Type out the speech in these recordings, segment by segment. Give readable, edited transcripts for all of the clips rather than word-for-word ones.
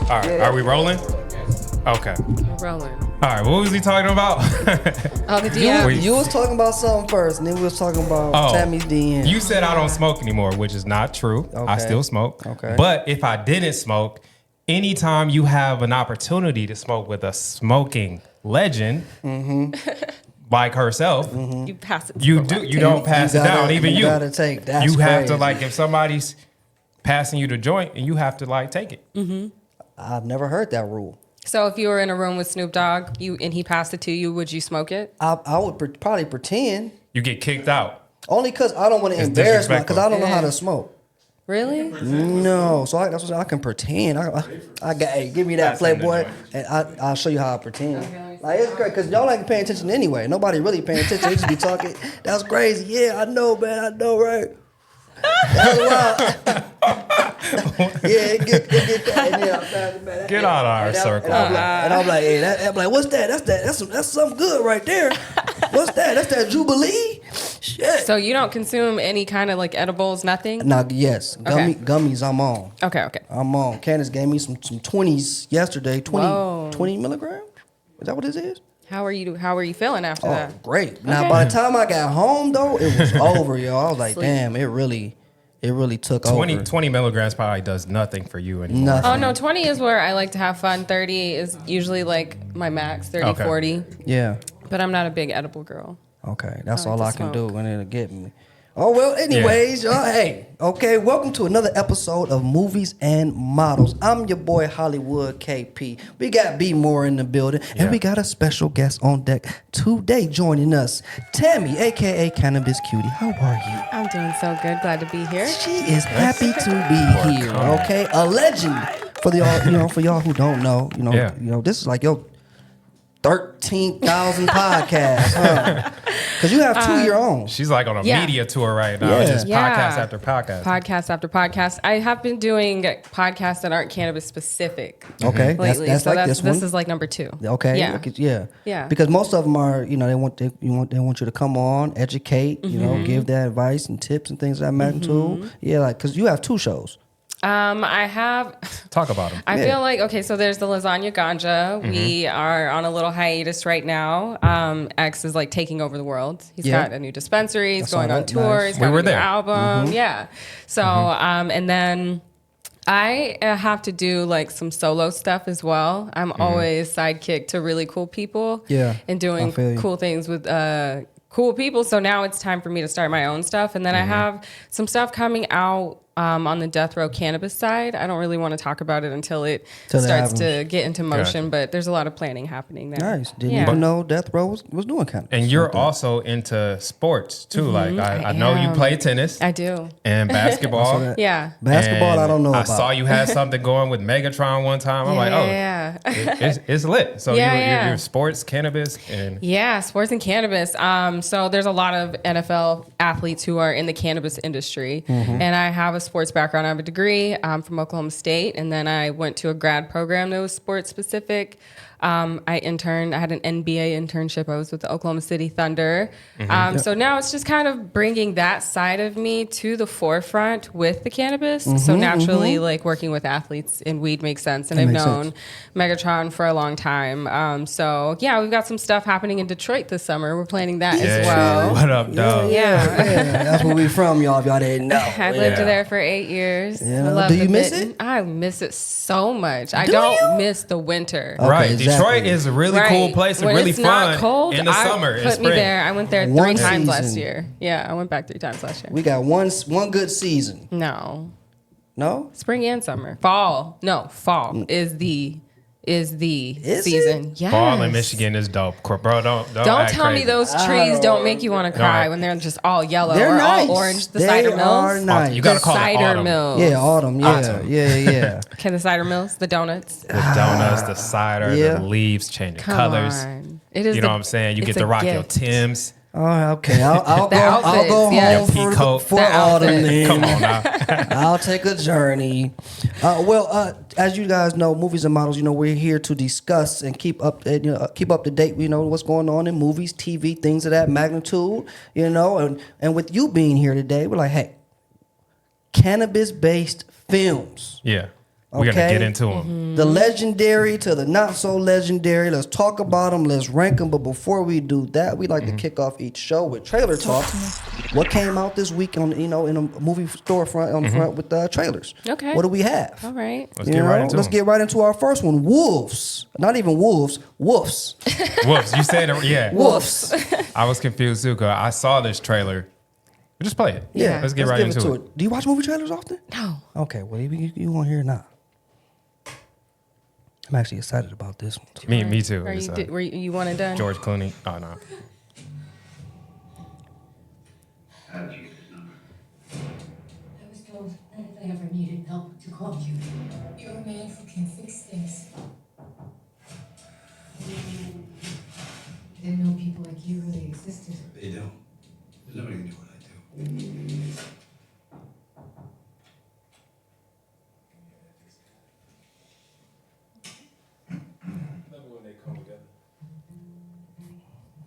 All right, are we rolling? Okay. We're rolling. All right, what was he talking about? Oh, the DM. You was talking about something first, and then we was talking about Tammy's DM. You said I don't smoke anymore, which is not true. Okay. I still smoke. Okay. But if I didn't smoke, anytime you have an opportunity to smoke with a smoking legend, like herself, You pass it. you don't pass it down. Even you. gotta take. That's You have to crazy. if somebody's passing you the joint, and you have to take it. I've never heard that rule. So if you were in a room with Snoop Dogg, and he passed it to you, would you smoke it? I would probably pretend. You get kicked out. Only because I don't want to It's embarrass disrespectful. because I don't know how to smoke. Really? No, so that's what I can pretend. I got. Hey, give me that Pass him the Playboy, joint. and I'll show you how I pretend. Okay. Like it's great because y'all ain't paying attention anyway. Nobody really paying attention. They just be talking. That's crazy. Yeah, I know, man. I know, right? That's wild. Yeah, get that. And then I found it, man. Get out of our circle. And I'm like, hey, I'm like, what's that? That's something good right there. What's that? That's that Jubilee. Shit. So you don't consume any kind of edibles, nothing? Now, yes, gummies. I'm on. Okay. I'm on. Candace gave me some 20s yesterday. 20 Whoa. 20 milligrams. Is that what this is? How are you feeling after Oh, that? great. Now, Okay. by the time I got home, though, it was over, yo. I was like, Sleep. damn, it really took 20 over. milligrams probably does nothing for you anymore. Nothing. Oh, no, 20 is where I like to have fun. 30 is usually my max, 30, Okay. 40. Yeah. But I'm not a big edible girl. Okay, that's I like all to I can smoke. do, and it'll get me. Oh, well, anyways, y'all, hey, okay, welcome to another episode of Movies and Models. I'm your boy, Hollywood KP. We got B Moore in the building, and we got a special guest on deck today joining us, Tammy, a.k.a. Cannabis Cutie. How are you? I'm doing so good. Glad to be here. She is happy to be here, okay? A legend for for y'all who don't know, this is like your 13,000 podcasts, huh? Because you have two of your own. She's on a Yeah. media tour right now. Just podcast after podcast. Podcast after podcast. I have been doing podcasts that aren't cannabis specific. Okay, Lately. that's So like this one. This is number 2. Okay. Yeah. Yeah. Because most of them are, they want you to come on, educate, give that advice and tips and things of that magnitude. Yeah, because you have 2 shows. I have. Talk about them. I feel like, okay, so there's the Lasagna Ganja. We are on a little hiatus right now. X is taking over the world. He's got a new dispensary. He's going on tour. Nice. He's got We were a new there. album. Yeah. So, and then I have to do some solo stuff as well. I'm always sidekick to really cool people. Yeah, And doing I feel you. cool things with cool people. So now it's time for me to start my own stuff. And then I have some stuff coming out on the Death Row Cannabis side. I don't really want to talk about it until it Till it starts happens. to get into motion, but there's a lot of planning happening there. Nice. Didn't even know Death Row was doing kind of. And you're also into sports too. I know you am. play tennis I do. and basketball. that. Yeah. Basketball, And I don't know I about. saw you had something going with Megatron one time. I'm Yeah. it's lit. So Yeah. you're sports, cannabis, and Yeah, sports and cannabis. So there's a lot of NFL athletes who are in the cannabis industry. And I have a sports background. I have a degree from Oklahoma State. And then I went to a grad program that was sports specific. I interned. I had an NBA internship. I was with the Oklahoma City Thunder. So now it's just kind of bringing that side of me to the forefront with the cannabis. So naturally, working with athletes in weed makes sense. And I've makes known sense. Megatron for a long time. So yeah, we've got some stuff happening in Detroit this summer. We're planning that as well. What up, dog? Yeah. That's where we from, y'all. If y'all didn't know. I lived Yeah. there for 8 years. Yeah. I love Do you the miss bit- it? I miss it so much. I Do don't you? miss the winter. Okay, Right. exactly. Detroit is a really cool place and When really it's fun not cold, in the I summer. and Put me spring. there. I went there One 3 times last season. year. Yeah, I went back 3 times last year. We got one good season. No, No? spring and summer. Fall. No, fall is the Is season. Yes. Fall in Michigan is dope, bro. Don't Don't act tell me crazy. those trees don't make you want to cry No. when they're just all yellow They're or nice. all orange. The They cider are mills. nice. You gotta The call it cider autumn. mills. Yeah, autumn. Yeah, Autumn. yeah. Okay, the cider mills, the donuts. The donuts, the cider, Yeah. the leaves changing Come colors. on. It is You know what I'm saying? You it's get to a rock your gift. Timbs. Oh, okay. I'll The go outfits, yeah. home Your peacoat. for The autumn outfits. then. Come on now. I'll take a journey. As you guys know, Movies and Models, we're here to discuss and keep up to date, what's going on in movies, TV, things of that magnitude, and with you being here today, we're like, hey, cannabis-based films. Yeah. We're gonna Okay? get into them. The legendary to the not so legendary. Let's talk about them. Let's rank them. But before we do that, we like to kick off each show with trailer talk. What came out this week on in a movie storefront on the front with trailers? Okay. What do we have? All right. Let's get right into Let's them. get right into our first one. Wolves. Not even wolves. Woofs. Wolves. You said it, yeah. Woofs. I was confused too because I saw this trailer. We just play it. Yeah. Let's get right give into it. Do you watch movie trailers often? No. Okay. Well, you want to hear it now. I'm actually excited about this one too. Me too. Are It's, you want it done? George Clooney. Oh no. How did you get his number? I was told that if I ever needed help to call you. You're a man who can fix things. I didn't know people like you really existed. They don't. There's nobody can do what I do.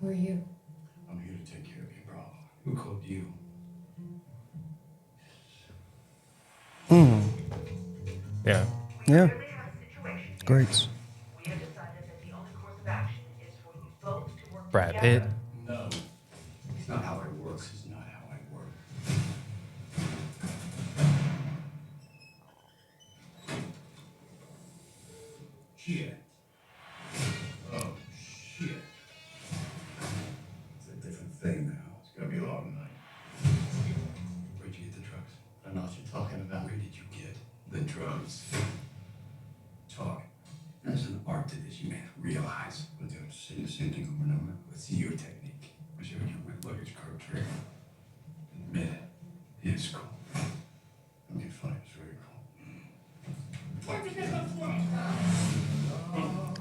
Who are you? I'm here to take care of your problem. Who called you? Yeah. Yeah. Great. We have decided that the only course of action is for you both to work Brad together. Pitt. No. It's not how it works. It's not how I work. Shit. Oh, shit. It's a different thing now. It's gonna be a long night. Where'd you get the drugs? I don't know what you're talking about. Where did you get the drugs? Talk. There's an art to this, you may not realize. But they'll say the same thing over and over. Let's see your technique. I showed you my luggage cart trick. Admit it. It's cool. I mean, fine. It's very cool.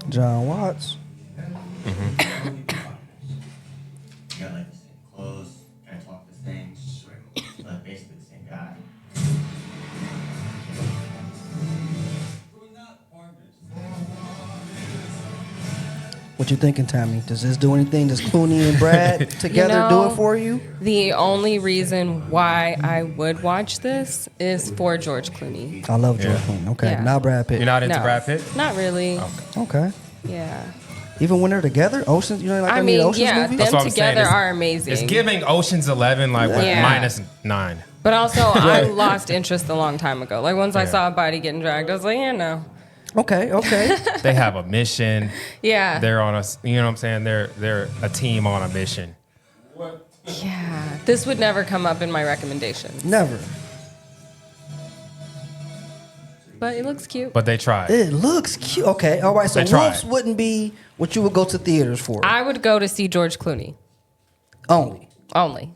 John Watts. You got like the same clothes, kind of talk the same, but basically the same guy. We're not partners. What you thinking, Tammy? Does this do anything? Does Clooney and Brad together do it for you? The only reason why I would watch this is for George Clooney. I love George Yeah. Clooney. Okay, Yeah. not Brad Pitt. You're not into No, Brad Pitt? Not really. Okay. Yeah. Even when they're together, Oceans. You know, like I any mean, Oceans yeah, movies. That's them what I'm saying. together It's- are amazing. It's giving Ocean's 11 like with Yeah. -9. But also, I lost interest a long time ago. Like once I Yeah. saw a body getting dragged, I was like, yeah, no. Okay. They have a mission. Yeah. They're on a, you know what I'm saying? They're a team on a mission. Yeah. This would never come up in my recommendations. Never. But it looks cute. But they tried. It looks cute. Okay. All right. So They tried. Wolves wouldn't be what you would go to theaters for. I would go to see George Clooney Only. only.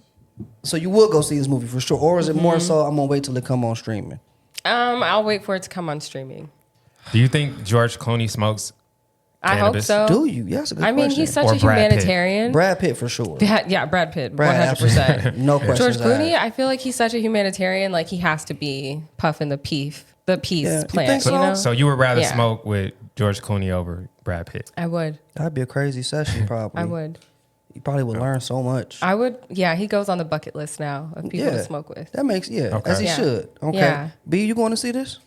So you would go see this movie for sure, or is it more so I'm gonna wait till it come on streaming? I'll wait for it to come on streaming. Do you think George Clooney smokes I hope cannabis? so. Do you? Yeah, that's a good I mean, question. he's such Or a Brad Pitt. humanitarian. Brad Pitt for sure. Yeah, Brad Pitt, Brad, 100%. no questions George Clooney, asked. I feel like he's such a humanitarian. Like he has to be puffing the peace Yeah, you plant. think so? You know? So you would rather Yeah. smoke with George Clooney over Brad Pitt? I would. That'd be a crazy session, probably. I would. You probably would learn so much. I would. Yeah, he goes on the bucket list now of people to smoke with. That makes Okay. as he Yeah. should. Okay. Yeah. B, you going to see this?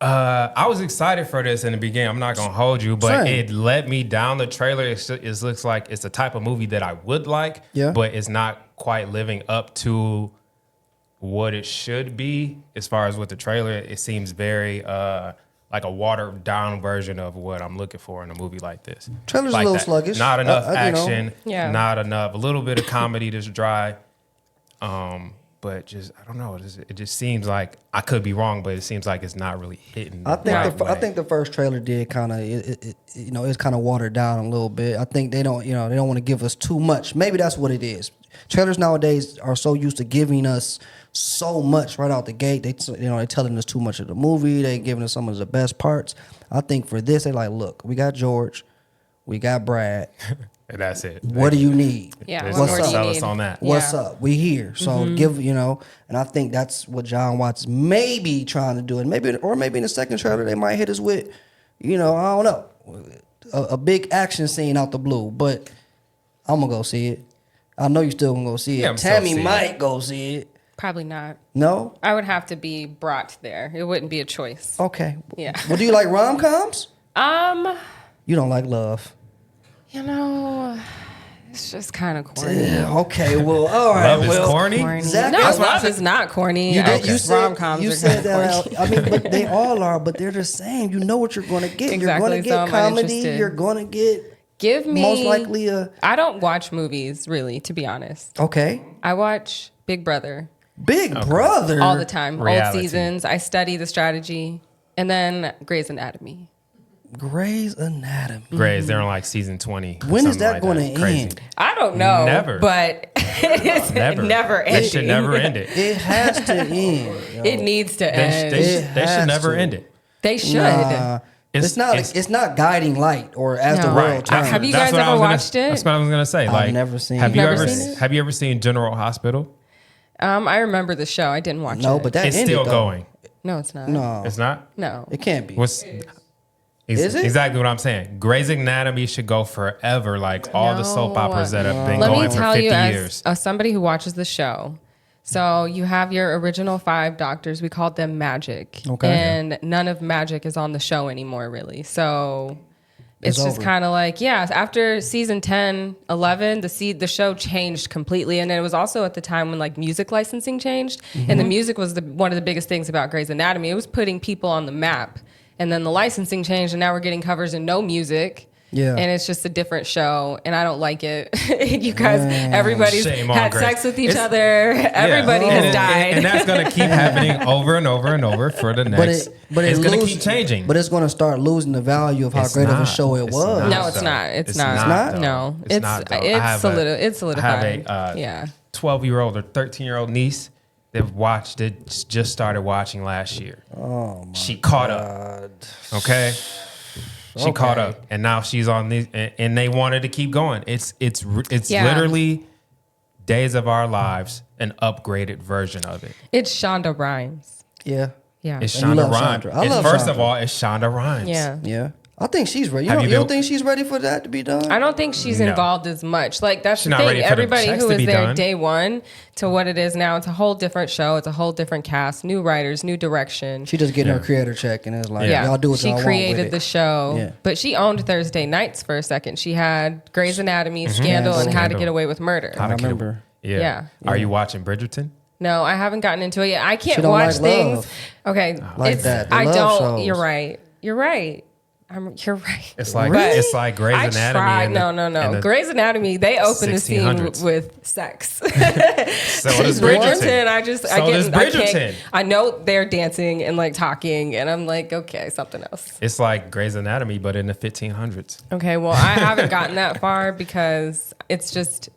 I was excited for this in the beginning. I'm not gonna hold you, but Same. it led me down the trailer. It looks like it's the type of movie that I would like, Yeah. but it's not quite living up to what it should be as far as with the trailer. It seems very like a watered down version of what I'm looking for in a movie like this. Trailer's a Like little that. sluggish. Not enough you know. action. Yeah. Not enough. A little bit of comedy just dry. But just I don't know. It just seems like I could be wrong, but it seems like it's not really hitting. I think right I way. think the first trailer did kind of it's kind of watered down a little bit. I think they don't want to give us too much. Maybe that's what it is. Trailers nowadays are so used to giving us so much right out the gate. They're telling us too much of the movie. They giving us some of the best parts. I think for this they like, look, we got George, we got Brad. And that's it. What do you need? Yeah, There's what What's more up? do you Sell us need? on that. What's Yeah. up? We here. So give, and I think that's what John Watts is maybe trying to do. And maybe in the second trailer, they might hit us with, I don't know, a big action scene out the blue. But I'm going to go see it. I know you still going to go see it. Yeah, I'm still Tammy see it. might go see it. Probably not. No? I would have to be brought there. It wouldn't be a choice. Okay. Yeah. Well, do you like rom-coms? Um, You don't like love. you know, it's just kind of corny. Yeah, okay, well, all right. Love is well, corny? Corny. Zach, No, that's what I love said. is not corny. You, did, I- you said, rom-coms you are said kinda that. corny. I mean, but they all are, but they're the same. You know what you're going to get. You're Exactly, going to so get I'm comedy. uninterested. You're going to get Give me most likely a. I don't watch movies really, to be honest. Okay. I watch Big Brother Big Brother. all the time. Reality. Old seasons. I study the strategy, and then Grey's Anatomy. Grey's Anatomy. Grey's, they're on like season 20. or When is something that like going to Crazy. end? I don't know, Never. but it's never They ending. should never end it. It has to end. yo. It needs to They, end. they, It should, they has should never to. end it. They should. Nah, it's not. it's- It's not guiding light or as the No. world Right. turns. Have you That's guys what I ever was gonna- watched it? That's what I was gonna say. Like, never seen Have it. you Never ever seen it? have you ever seen General Hospital? I remember the show. I didn't watch it. No, but that It's ended, still though. going. No, it's not. No, It's not. No. it can't be. What's Is it? exactly what I'm saying? Grey's Anatomy should go forever, like all the soap No. operas that have been Let going me for tell 50 you, years. as somebody who watches the show, so you have your original 5 doctors. We called them Magic. Okay. And none of Magic is on the show anymore, really. So it's It's just over. kind of like, yeah, after season 10, 11, the show changed completely. And it was also at the time when like music licensing changed. Mm-hmm. And the music was one of the biggest things about Grey's Anatomy. It was putting people on the map. And then the licensing changed, and now we're getting covers and no music. Yeah. And it's just a different show, and I don't like it. You guys, everybody's Shame on had Grace. sex with each It's- other. Everybody Yeah. has And died. and that's gonna keep happening over and over and over for the next. It's gonna lose- keep changing. But it's going to start losing the value of how It's great of a not. show it It's was. not. No, it's though. not. It's not. not? though. No, it's not. Though. I have it's solidified. I have a Yeah. 12-year-old or 13-year-old niece that watched it. Just started watching last year. Oh my She caught up. God. Okay. She caught Okay. up, and now she's on these, and they wanted to keep going. It's Yeah. literally Days of Our Lives, an upgraded version of it. It's Shonda Rhimes. Yeah. Yeah. It's And you Shonda love Rhimes. Shonda. I love First of Shonda. all, it's Shonda Rhimes. Yeah. Yeah. I think she's ready. You Have don't, you you don't been- think she's ready for that to be done? I don't think she's No. involved as much. Like that's She's the not thing. ready for the Everybody checks who to was be there done. day one to what it is now, it's a whole different show. It's a whole different cast, new writers, new direction. She just getting Yeah. her creator check and it's like, Yeah. y'all do what she y'all want created with it. the show, Yeah. but she owned Thursday nights for a second. She had Grey's Anatomy, Mm-hmm. Scandal, Yeah, and How to Scandal. Get Away with Murder. How to Get remember. Away- Yeah. Yeah. Are you watching Bridgerton? No, I haven't gotten into it yet. I can't She don't watch like things. love. Okay, Like it's, that. The I love don't. shows. You're right. You're right. You're right. It's like Really? it's like Grey's I Anatomy. tried. in the- No. in the- Grey's Anatomy. They open the scene 1600s. with sex. So does Bridgerton. I just. So I does get. I Bridgerton. can't. I know they're dancing and like talking, and I'm like, okay, something else. It's like Grey's Anatomy, but in the 1500s. Okay, well, I haven't gotten that far because it's just.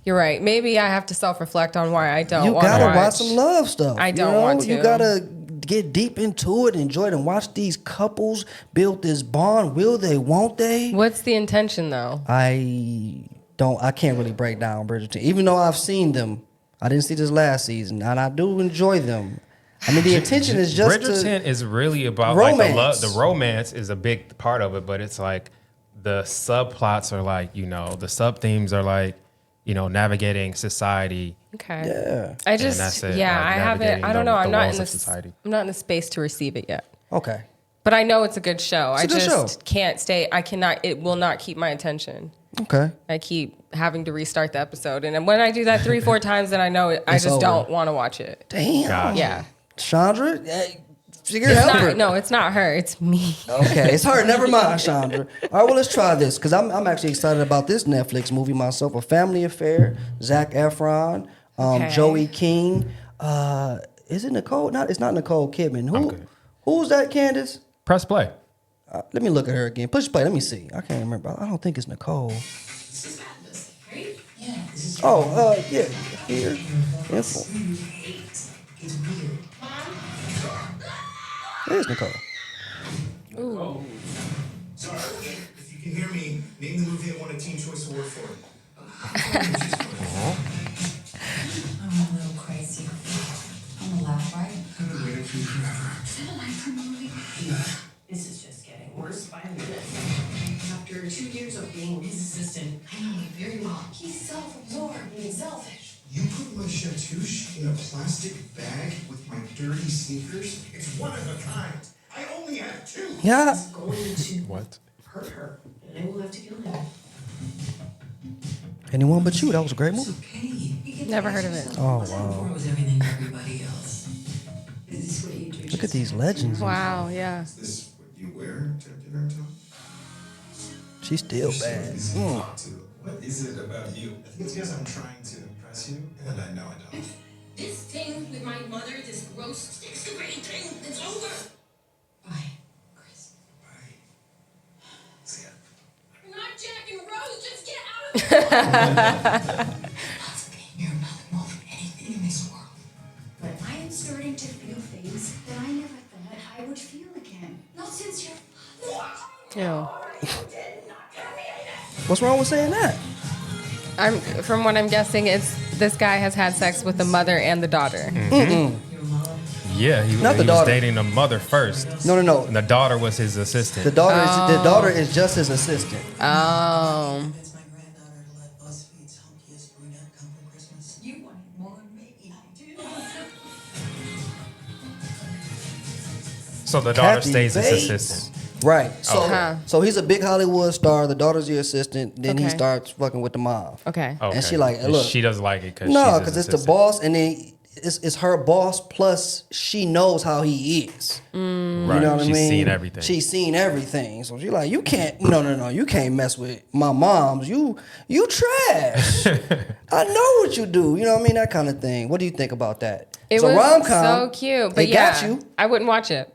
You're right. Maybe I have to self-reflect on why I don't You want to gotta watch. watch some love stuff. I don't you know? want to. You gotta get deep into it, enjoy it, and watch these couples build this bond. Will they? Won't they? What's the intention, though? I can't really break down Bridgerton, even though I've seen them. I didn't see this last season, and I do enjoy them. I mean, the intention is just Bridgerton to. is really about like the love. Romance. The romance is a big part of it, but it's like the subplots are like, the sub themes are like, navigating society. Okay. Yeah. I just, that's it, yeah, like I haven't. navigating I don't the- know. I'm the not walls in of this. society. I'm not in the space to receive it yet. Okay. But I know it's a good show. I a good just show. can't stay. I cannot. It will not keep my attention. Okay. I keep having to restart the episode, and when I do that 3-4 times, then I know it, I It's just over. don't want to watch it. Damn. Gotcha. Yeah. Chandra, hey, figure It's help not, her. no, it's not her. It's me. Okay, it's her. Never mind, Chandra. All right, well, let's try this because I'm actually excited about this Netflix movie myself. A Family Affair. Zac Efron, Okay. Joey King. Is it Nicole? It's not Nicole Kidman. Who's that? Candace? Press play. Let me look at her again. Push play. Let me see. I can't remember. I don't think it's Nicole. This is madness, right? Yeah, this is Oh, yeah. Here. Info. great. It's weird. There's Nicole. Sorry, if you can hear me, name the movie I won a Teen Choice Award for. I'm a little crazy. I'm a laugh, right? I've been waiting for you forever. Is that a Lifetime movie? This is just getting worse by the minute. After 2 years of being his assistant, I know him very well. He's self-absorbed and selfish. You put from a chatouche in a plastic bag with my dirty sneakers? It's one of a kind. I only have two. Yeah. He's going to What? hurt her, and I will have to kill him. Anyone But You. That was a great It's movie. okay. You get Never to heard ask of it. yourself, Oh, was I wow. born with everything to everybody else? Is this what you do? Look at these legends. Wow, yeah. Is this what you wear to dinner and talk? She's still You're so bad. easy to talk to. What is it about you? I think it's because I'm trying to impress you, and I know I don't. This thing with my mother, this gross, sixth grade thing, it's over. Bye, Chris. Bye. See ya. I'm not Jack and Rose. Just get out of the Loves being here, nothing more than anything in this world. But I am starting to feel things that I never thought I would feel again. Not since your Ew. What's wrong with saying that? From what I'm guessing, it's this guy has had sex with the mother and the daughter. Yeah, he Not the was daughter. dating the mother first. No. And the daughter was his assistant. The daughter is just his assistant. Oh. It's my granddaughter to let BuzzFeed's hunkiest brunette come for Christmas. You want it more than me. I do. So the daughter Kathy stays his Bates. assistant. Right. So Okay. so he's a big Hollywood star. The daughter's the assistant. Then he Okay. starts fucking with the mom. Okay. Okay. And she like, look. she doesn't like it because No, because because it's the boss, and then it's her boss. Plus, she knows how he is. Right. You know what I She's mean? seen everything. She's seen everything. So she's like, you can't. No. You can't mess with my moms. You trash. I know what you do. You know what I mean? That kind of thing. What do you think about that? It It's a was rom-com. so cute. But It yeah, got you. I wouldn't watch it.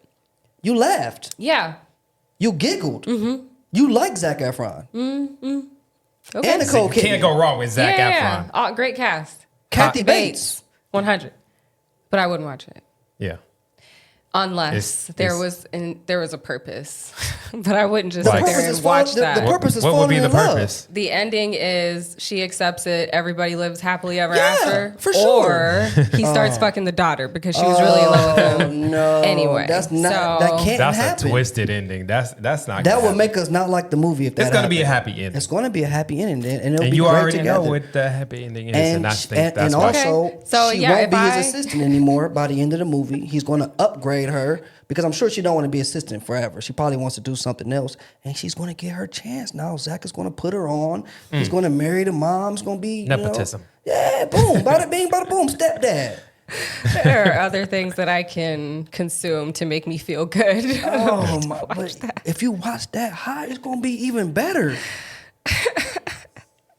You laughed. Yeah. You giggled. You like Zac Efron. Okay. And Nicole Kidman. Can't go wrong with Zac yeah. Efron. Oh, great cast. Kathy Bates. 100. But I wouldn't watch it. Yeah. Unless It's- there was a purpose. But I wouldn't just The sit purpose there is and watch the that. purpose is What would falling be the in love. purpose? The ending is she accepts it, everybody lives happily ever Yeah, after. for sure. Or he starts fucking the daughter because she was really in love with Oh him. no! Anyway, that's not. so- that can't That's happen. a twisted ending. That's not. That gonna would happen. make us not like the movie if that. It's gonna be a happened. happy ending. It's going to be a happy ending, and it'll And be you great already together. know what the happy ending is, and I sh- think and, that's and why. also, Okay. So, she yeah, won't if be his I- assistant anymore by the end of the movie. He's going to upgrade her because I'm sure she don't want to be assistant forever. She probably wants to do something else, and she's going to get her chance now. Zach is going to put her on. He's going to marry the mom. It's going to be Nepotism. Yeah, boom, bada bing, bada boom, stepdad. There are other things that I can consume to make me feel good. Oh my! But if you watch that high, it's going to be even better.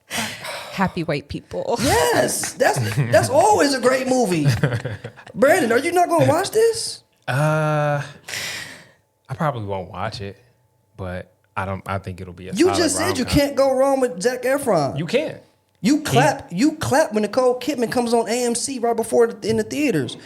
Happy white people. Yes, that's always a great movie. Brandon, are you not going to watch this? I probably won't watch it, but I think it'll be a. You solid just said you rom-com. can't go wrong with Zac Efron. You can't. You clap when Nicole Kidman comes on AMC right before in the theaters.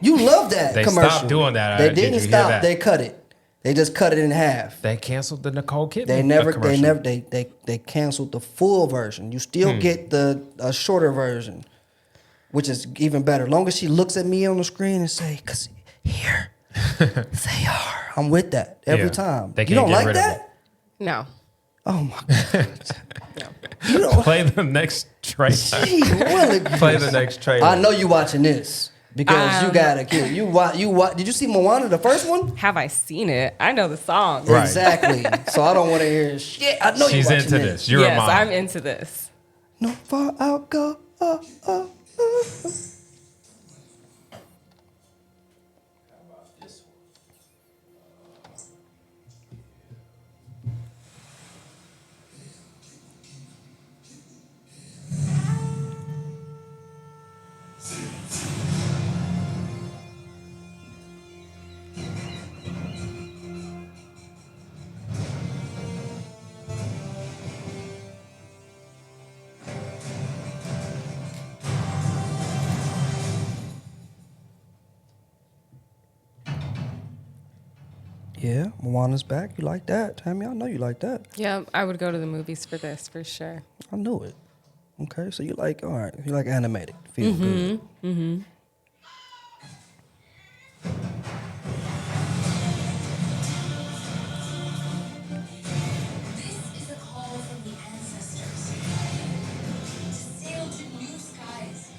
You love that They commercial. stopped doing that. They Did didn't you hear stop. that? They cut it. They just cut it in half. They canceled the Nicole Kidman. They canceled the full version. You still get a shorter version, which is even better. Long as she looks at me on the screen and say, "'Cause here they are." I'm with that every Yeah. time. They You can't don't get like rid of that? No. Oh my god! You don't. Play the next trailer. Gee, Willie. Play the next trailer. I know you watching this because you got a kid. You watch. Did you see Moana, the first one? Have I seen it? I know the song. Right. Exactly. So I don't want to hear shit. I know She's you watching into this. You're a Yes, mom. I'm into this. No far out go. Yeah, Moana's back. You like that, Tammy? I know you like that. Yeah, I would go to the movies for this for sure. I knew it. Okay, so you like, all right, you like animated. Feel good. Mm-hmm. This is a call from the ancestors to sail to new skies.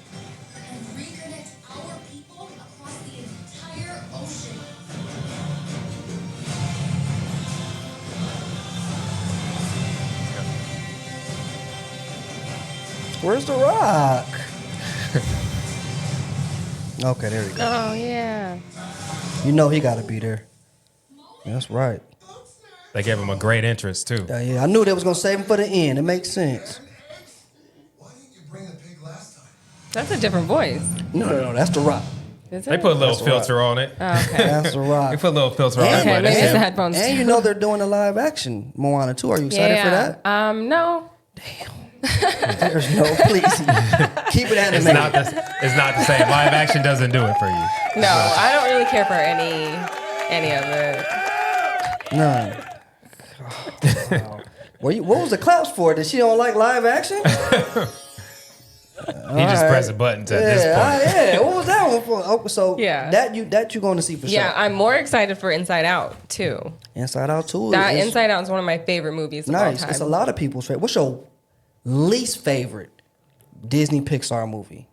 Where's The Rock? Okay, there we go. Oh yeah. You know he got to be there. That's right. They gave him a great entrance too. Yeah, I knew they was gonna save him for the end. It makes sense. Why didn't you bring the pig last time? That's a different voice. No, that's The Rock. Is They it? put a little That's filter on it. Oh, okay. That's The Rock. They put a little filter on it. Okay, but maybe it's it's the him. headphones. And too. you know they're doing a live action Moana too. Are you excited for that? No. There's no, please. Keep it It's animated. not the same. Live action doesn't do it for you. No, I don't really care for any of it. None. Wow. What was the claps for? Did she don't like live action? He just pressed a button at this point. Yeah. What was that one for? Oh, so Yeah. that you going to see for Yeah, sure. I'm more excited for Inside Out too. Inside Out too. That is Inside Out is one of my favorite movies of all nice. time. It's a lot of people's favorite. What's your least favorite Disney Pixar movie?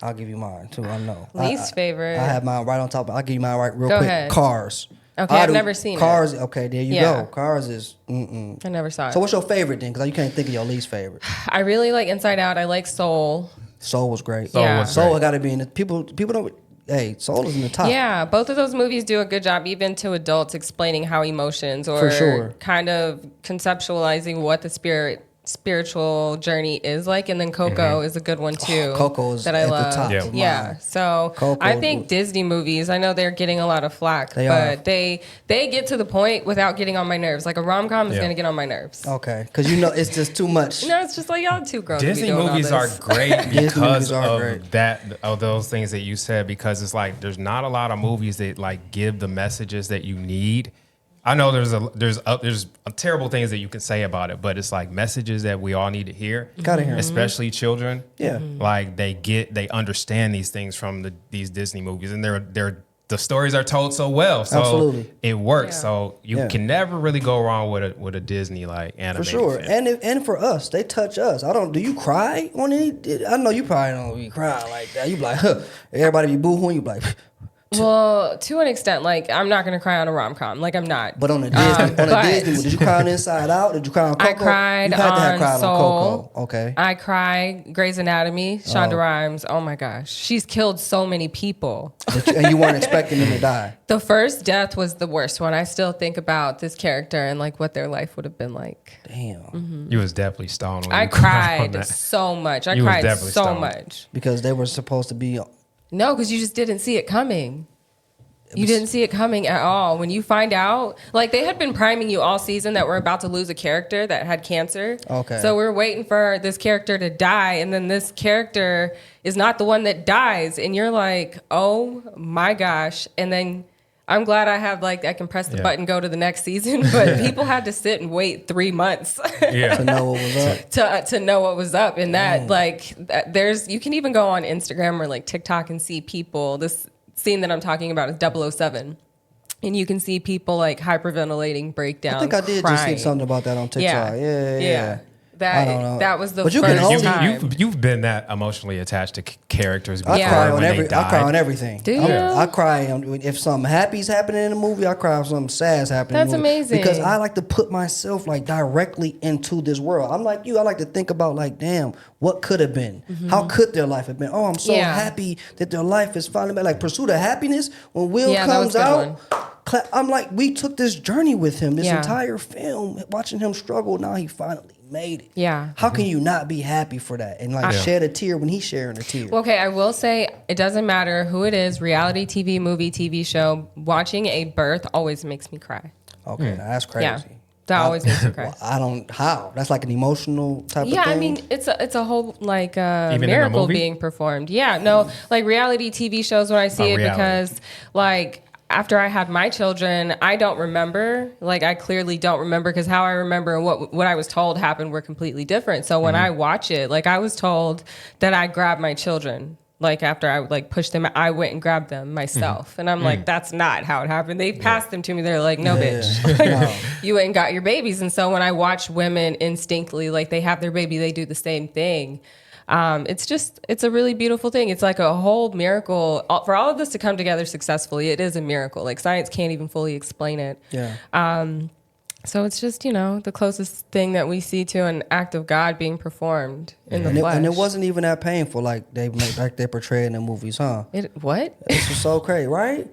I'll give you mine too. I know. Least favorite. I have mine right on top. I'll give you mine right real Go quick. ahead. Cars. Okay, I I've do- never seen Cars. it. Okay, there you Yeah. go. Cars is. Mm-mm. I never saw it. So what's your favorite then? Because you can't think of your least favorite. I really like Inside Out. I like Soul. Soul was great. Soul Yeah. was Soul great. got to be in the people. People don't. Hey, Soul is in the top. Yeah, both of those movies do a good job, even to adults, explaining how emotions or For sure. kind of conceptualizing what the spiritual journey is like. And then Coco is a good one too. Coco is that I at the love. top Yeah. of Yeah. mine. So Coco I is think good. Disney movies, I know they're getting a lot of flack, They but are. they get to the point without getting on my nerves. Like a rom-com is Yeah. going to get on my nerves. Okay, because you know it's just too much. No, it's just like y'all too grown to be Disney doing all movies are this. great because movies are of great. of those things that you said. Because it's like there's not a lot of movies that like give the messages that you need. I know there's terrible things that you can say about it, but it's like messages that we all need to hear. Gotta hear 'em. especially children. Yeah. like they understand these things from these Disney movies, and the stories are told so well. So Absolutely. it works. Yeah. So you Yeah. can never really go wrong with a Disney like For animated sure, film. and for us, they touch us. Do you cry on any? I know you probably don't be crying like that. You be like, huh, everybody be boohooing. You be like, Well, to an extent, like I'm not going to cry on a rom-com. Like I'm not. but on a Disney, but- Disney, did you cry on Inside Out? Did you cry on Coco? I cried you had to have on cried Soul. on Coco. Okay. I cry. Grey's Anatomy. Shonda Rhimes. Oh my gosh, she's killed so many people. And you weren't expecting them to die. The first death was the worst one. I still think about this character and like what their life would have been like. Damn. You was definitely stoned. When I you cried on cried that. so much. I You was cried definitely so stoned. much. Because they were supposed to be. No, because you just didn't see it coming. You didn't see it coming at all. When you find out, like they had been priming you all season that we're about to lose a character that had cancer. Okay. So we're waiting for this character to die, and then this character is not the one that dies, and you're like, oh my gosh. And then I'm glad I have I can press the Yeah. button, go to the next season, but people had to sit and wait 3 months. Yeah. To know what was up. to know what was up, and there's you can even go on Instagram or like TikTok and see people. This scene that I'm talking about is 007, and you can see people like hyperventilating, breakdown. I think I did just see crying. something about that on TikTok. Yeah. I don't know. That was the But you first can only- time. You've been that emotionally attached to characters before I cry on when they I cry died. on everything. Do I'm- you? I cry if something happy's happening in a movie. I cry if something sad's happening. That's in a movie. amazing. Because I like to put myself like directly into this world. I'm like you. I like to think about like, damn, what could have been? How could their life have been? Oh, I'm so Mm-hmm. Yeah. happy that their life is finally like Pursuit of Happiness. When Will Yeah, that was comes a good out, I'm like, we took this journey with him, this Yeah. entire film, watching him struggle. Now he finally made it. Yeah. How can you not be happy for that and like shed a tear when he's sharing a tear? Well, okay, I will say it doesn't matter who it is, reality TV, movie, TV show, watching a birth always makes me cry. Okay, now that's crazy. Yeah. That always makes me cry. Well, I don't how. That's like an emotional type Yeah, of thing. I mean, it's a whole like Even in the miracle movie? being performed. Yeah, no, like reality TV shows when I see it reality. because like after I had my children, I don't remember. Like I clearly don't remember because how I remember and what I was told happened were completely different. So when I watch it, like I was told that I grabbed my children. Like after I like pushed them, I went and grabbed them myself, and I'm like, that's not how it happened. They passed them to me. They're like, no, bitch, like, you went and got your babies. And so when I watch women instinctively, like they have their baby, they do the same thing. It's a really beautiful thing. It's like a whole miracle for all of this to come together successfully. It is a miracle. Like science can't even fully explain it. Yeah. So it's just, the closest thing that we see to an act of God being performed in the And flesh. it wasn't even that painful like they portray in the movies, huh? What? This was so crazy, right?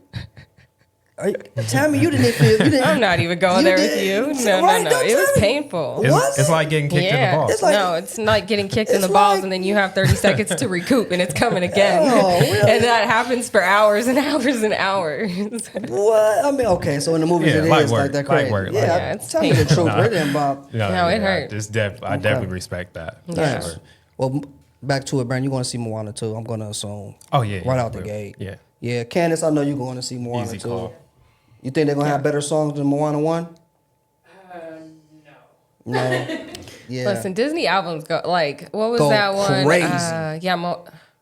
Tammy, you didn't feel. You didn't, I'm not even going there with you. No. Right, No. don't It was tell me. painful. Was It's it? like getting kicked in the balls. It's like- no, it's like getting kicked in the it's balls like- and then you have 30 seconds to recoup and it's coming again. Oh, really? And that happens for hours and hours and hours. What? I mean, okay, so in the movies Yeah, it light is work, like that light crazy. work, light Yeah, work. tell me the It's truth. painful. It didn't bother. No, it hurt. I definitely respect that. Yeah. Nice. Well, back to it, Brandon. You want to see Moana too? I'm gonna assume. Oh yeah, Right yeah, out the real. gate. Yeah. Yeah, Candace, I know you're going to see Moana Easy too. call. You think they're gonna have better songs than Moana 1? No. Yeah. Listen, Disney albums go like, what was Go that one? crazy.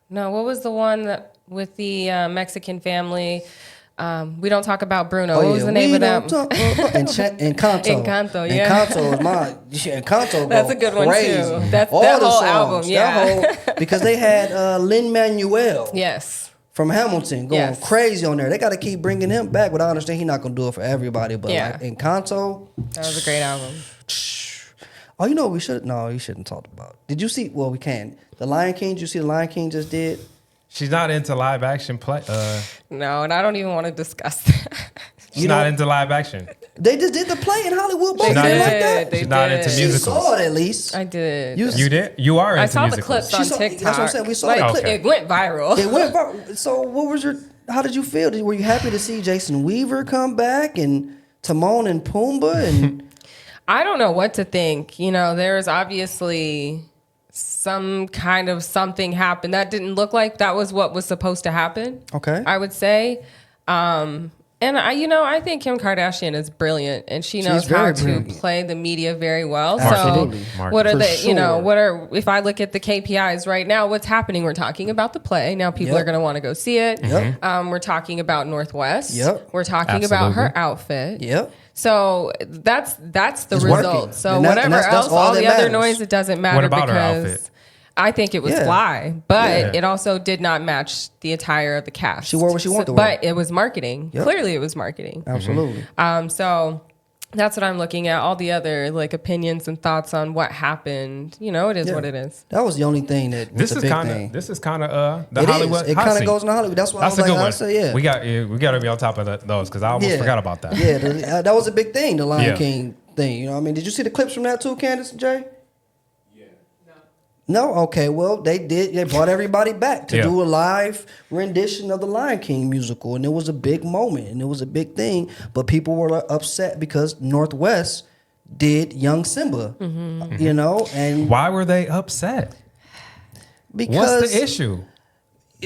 What was the one that with the Mexican family? We don't talk about Bruno. Oh, What was the name of that? Encanto. Encanto, yeah. Encanto is my Encanto. That's go a good one, crazy. too. That's All that the whole songs, album, yeah. because they had Lin-Manuel Yes. from Hamilton going Yes. crazy on there. They got to keep bringing him back, but I understand he's not gonna do it for everybody. But Yeah. like Encanto, That was a great album. oh, you know what we should you shouldn't talk about. Did you see? Well, we can. The Lion King. Did you see the Lion King just did? She's not into live action play. No, and I don't even want to discuss that. She's not into live action. They just did the play in Hollywood. Both She's not did into- like that. They She's not did. into She musicals. saw it at least. I did. You did? You are into I saw the musicals. clips on She saw- TikTok. that's what I'm saying. We saw Like, the clip. It went viral. It went viral. So what was your? How did you feel? Were you happy to see Jason Weaver come back and Timon and Pumbaa and? I don't know what to think. There's obviously some kind of something happened that didn't look like that was what was supposed to happen. Okay. I would say. And I think Kim Kardashian is brilliant, and she knows very how to brilliant. play the media very well. Absolutely. So, what are For the, sure. if I look at the KPIs right now, what's happening? We're talking about the play. Now people Yep. are going to want to go see it. Yep. We're talking about Northwest. Yep. We're talking about her Absolutely. outfit. Yep. So that's the It's result. working. So And whatever that's else, all all that the other matters. noise, it doesn't matter What about her because outfit? I think it was Yeah. fly, but Yeah. it also did not match the attire of the cast. She wore what she wanted to wear. But it was marketing. Yep. Clearly, it was marketing. Absolutely. So that's what I'm looking at. All the other opinions and thoughts on what happened. It is Yeah. what it is. That was the only thing that was This the is big kind thing. of the It is. Hollywood. It hot kind of seat. goes into Hollywood. That's why That's I a was good like, one. I said, yeah. We got to be on top of those because I almost forgot about that. Yeah, that was a big thing. The Lion Yeah. King thing. You know what I mean? Did you see the clips from that too, Candace and Jay? No? Okay, well, they did. They brought everybody back to Yeah. do a live rendition of the Lion King musical. And it was a big moment and it was a big thing. But people were upset because Northwest did Young Simba, you know? And Why were they upset? because What's the issue?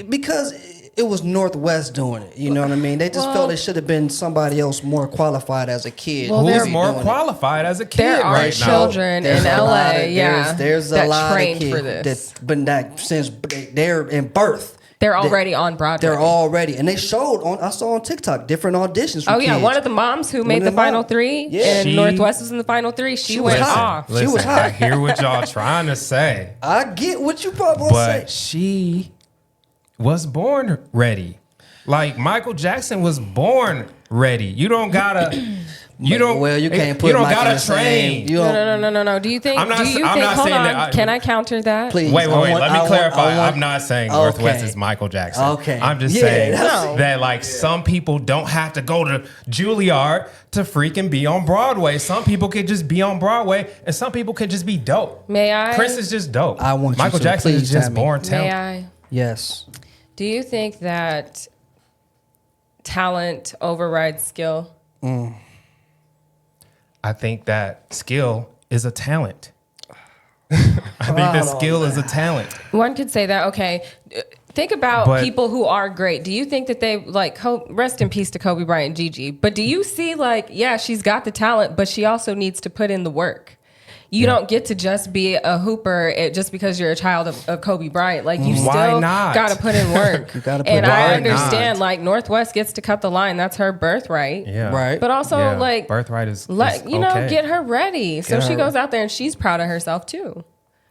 Because it was Northwest doing it. You know what I mean? They just felt it should have been somebody else more qualified as a kid. Well, to Who's be more doing it. qualified as a kid There are right now? children There's in a lot LA, of- yeah, there's a that lot trained of kids for this. that's been that since they're in birth. They're already on Broadway. They're already, and they showed on. I saw on TikTok different auditions. From Oh yeah, kids. one of the moms who made of the the final moms. three, Yeah. and She- Northwest was in the final three. She was went hot. off. She was hot. I hear what y'all trying to say, I get what you probably say. but she was born ready. Like Michael Jackson was born ready. You don't gotta. You don't. Well, you can't put You don't Mike in gotta the same- train. you don't- No. Do you think? I'm not- do you I'm think? not Hold saying on. that Can I counter that? Please. Wait. I Let want- me I clarify. want- I'm not saying Okay. Northwest is Michael Jackson. Okay. I'm just Yeah, saying that's- that like some people don't have to go to Juilliard to freaking be on Broadway. Some people could just be on Broadway, and some people could just be dope. May I? Prince is just dope. I want you Michael to, Jackson please, is just Tammy. born May talented. I? Yes. Do you think that talent overrides skill? I think that skill is a talent. I think that skill is a talent. One could say that. Okay. Think about But- people who are great. Do you think that they rest in peace to Kobe Bryant and Gigi? But do you see yeah, she's got the talent, but she also needs to put in the work. You don't get to just be a hooper just because you're a child of Kobe Bryant. Like you Why still not? got to put in work. You gotta put and in I work. understand Northwest gets to cut the line. That's her birthright. Yeah. Right. But also Yeah. Birthright is okay. get her ready. So Get she her- goes out there and she's proud of herself too.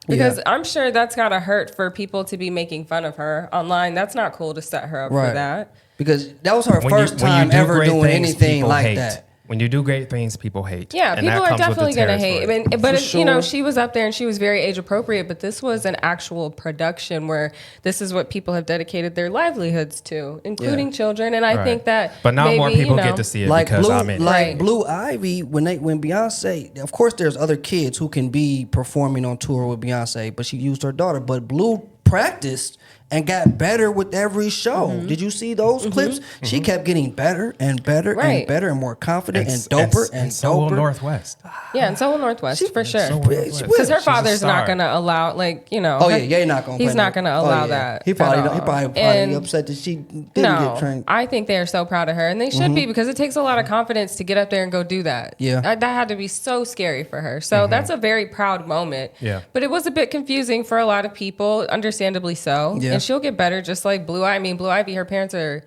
Because I'm sure that's gotta hurt for people to be making fun of her online. That's not cool to set her up Right. for that. Because that was her When first you time do ever great doing things, anything people like hate. that. When you do great things, people hate. Yeah, And that people are comes with the definitely going to hate. I territory. mean, but For you know, sure. she was up there and she was very age appropriate. But this was an actual production where this is what people have dedicated their livelihoods to, including children. And I Right. think that, But now maybe, more you people know, get to see it Like because Blue, I'm in. like Right. Blue Ivy, when Beyonce, of course, there's other kids who can be performing on tour with Beyonce, but she used her daughter. But Blue practiced and got better with every show. Mm-hmm. Did you see those clips? She kept getting better and better and Right. better and more confident and doper and so will doper. Northwest. Yeah, and so will Northwest for sure. so will She Northwest. will. Because her She's a father's not star. going to allow, like, you know. Oh yeah, not gonna. He's play not no- going to oh, allow yeah. that. He probably, at all. probably And upset that she didn't no, get trained. I think they are so proud of her, and they should be because it takes a lot of confidence to get up there and go do that. Yeah. that had to be so scary for her. So that's a very proud moment. Yeah. but it was a bit confusing for a lot of people, understandably so. Yeah. And she'll get better, just like Blue Ivy. I mean, Blue Ivy, her parents are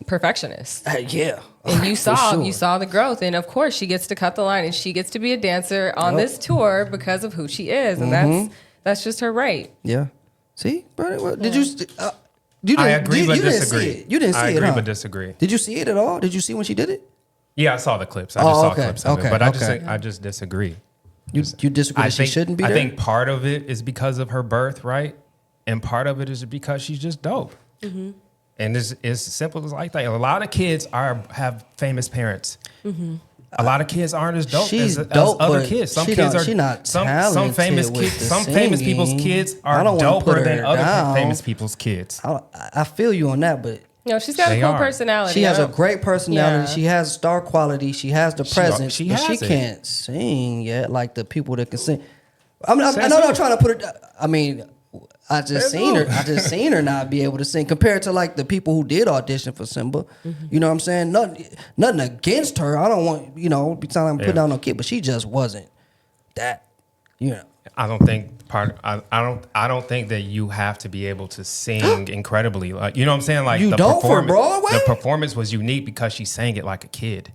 perfectionists. Yeah, And you For saw sure. you saw the growth, and of course she gets to cut the line, and she gets to be a dancer on this tour because of who she is, and that's just her right. Yeah. See, bro, well, did you? You I didn't- agree you but didn't disagree. See it. You didn't see I it. agree huh? but disagree. Did you see it at all? Did you see when she did it? Yeah, I saw the clips. I Oh, just saw okay, clips of okay, it. But okay. I just disagree. You disagree that she shouldn't be there? I think part of it is because of her birth, right? And part of it is because she's just dope. Mm-hmm. And it's as simple as like that. A lot of kids have famous parents. A lot of kids aren't as dope She's as dope, other but kids. Some she kids don't- are she not some talented famous with kids. the Some famous singing. people's kids I are don't wanna put doper than her other down. famous people's kids. I feel you on that, but You know, she's got They a cool are. personality. she has I a don't- great personality. Yeah. She has star quality. She has the presence. she but has she it. can't sing yet like the people that can sing. I know Says I'm who? not trying to put it. I mean, I just Says seen who? her. I just seen her not be able to sing compared to like the people who did audition for Simba. Mm-hmm. You know what I'm saying? Nothing against her. I don't want be sounding like I'm putting down no kid, but she just wasn't that. You know. I don't think I don't think that you have to be able to sing incredibly. Like, you know what I'm saying? Like You the don't for performance, Broadway? the performance was unique because she sang it like a kid.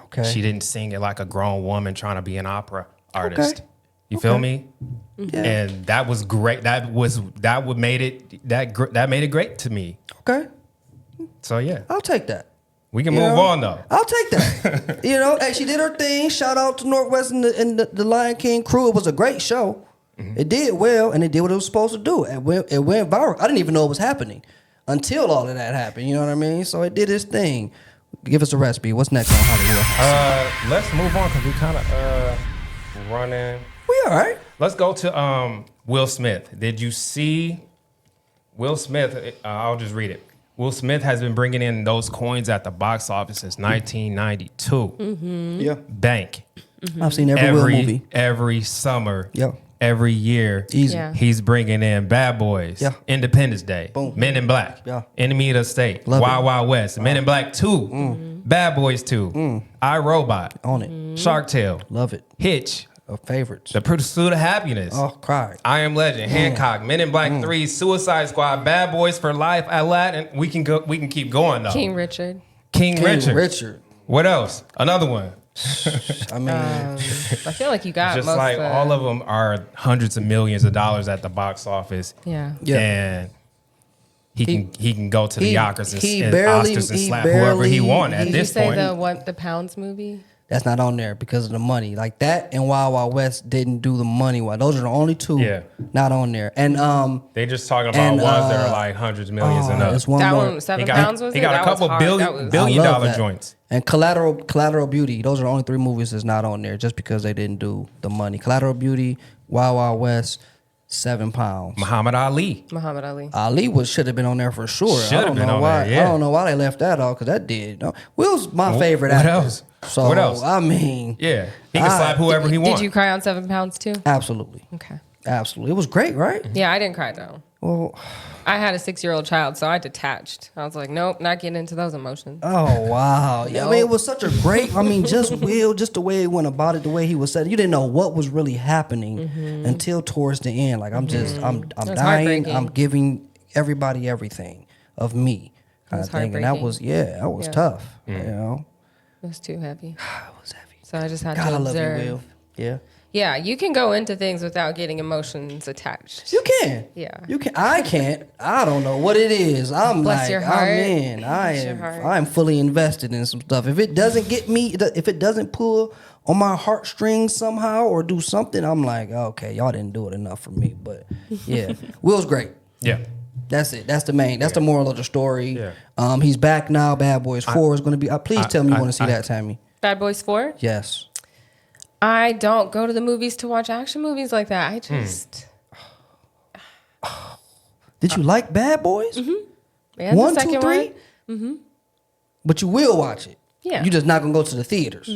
Okay. She didn't sing it like a grown woman trying to be an opera artist. You feel me? Yeah. And that was great. That made it great to me. Okay. So yeah, I'll take that. we can You move know? on though. I'll take that. Hey, she did her thing. Shout out to Northwest and the Lion King crew. It was a great show. It did well, and it did what it was supposed to do. It went viral. I didn't even know it was happening until all of that happened. You know what I mean? So it did its thing. Give us a recipe. What's next on Hollywood? Let's move on because we kind of running. We all right. Let's go to Will Smith. Did you see Will Smith? I'll just read it. Will Smith has been bringing in those coins at the box office since 1992. Yeah. Bank. I've seen every Will movie. Every summer. Yeah. Every year. Easy. Yeah. He's bringing in Bad Boys. Yeah. Independence Day. Boom. Men in Black. Yeah. Enemy of the State. Love Wild it. Wild West. Men in Black 2. Bad Boys 2. iRobot. On it. Shark Tale. Love it. Hitch. Favorites. The Pursuit of Happiness. Oh, cried. I Am Legend, Hancock, Men in Black 3, Suicide Squad, Bad Boys for Life, Aladdin. We can keep going though. King Richard. King Richard. Richard. What else? Another one. I mean, I feel like you got Just most like of all of them are hundreds of millions of dollars at the box office. Yeah. Yeah. And he can go to the he- Oscars he and barely- Oscars and he slap whoever he barely- want at he- Did you this say point. the Pounds movie? that's not on there because of the money. Like that and Wild Wild West didn't do the money. Those are the only two Yeah. not on there. And They just talking about And, ones that are like hundreds of millions and up. there's one That more. one, 7 He got, pounds was he it? got That a couple was hard. That was- billion I love dollar that. joints. And Collateral Beauty. Those are the only 3 movies that's not on there just because they didn't do the money. Collateral Beauty, Wild Wild West, 7 pounds. Muhammad Ali. Muhammad Ali. Ali should have been on there for sure. Should I have don't been know on why. there, yeah. I don't know why they left that off because that did. No. Will's my favorite what actor. else? So What else? I mean, Yeah. He can slap whoever he Did wants. you cry on 7 pounds too? absolutely, Okay. absolutely. It was great, right? Yeah, I didn't cry though. Well, I had a 6-year-old child, so I detached. I was like, nope, not getting into those emotions. oh wow. Yeah, I mean, it was such a great. I mean, just Will, just the way he went about it, the way he was said. You didn't know what was really happening until towards the end. Like I'm dying. That's I'm heartbreaking. giving everybody everything of me, kind That's of thing. And that heartbreaking. was that was Yeah. tough. You know, It was too heavy. it was heavy. So I just had God, to I love observe. you, Will. Yeah. Yeah, you can go into things without getting emotions attached. You can. Yeah. You can. I can't. I don't know what it is. I'm Bless like, your heart. I'm in. Bless your heart. I'm fully invested in some stuff. If it doesn't get me, if it doesn't pull on my heartstrings somehow or do something, I'm like, okay, y'all didn't do it enough for me. But yeah, Will's great. Yeah. That's it. That's the main. That's the moral of the story. Yeah. He's back now. Bad Boys 4 is going to be. Please tell me you want to see that, Tammy. Bad Boys 4? Yes. I don't go to the movies to watch action movies like that. I just... Did you like Bad Boys? And One, the two, second three? one? But you will watch it. Yeah. You're just not going to go to the theaters.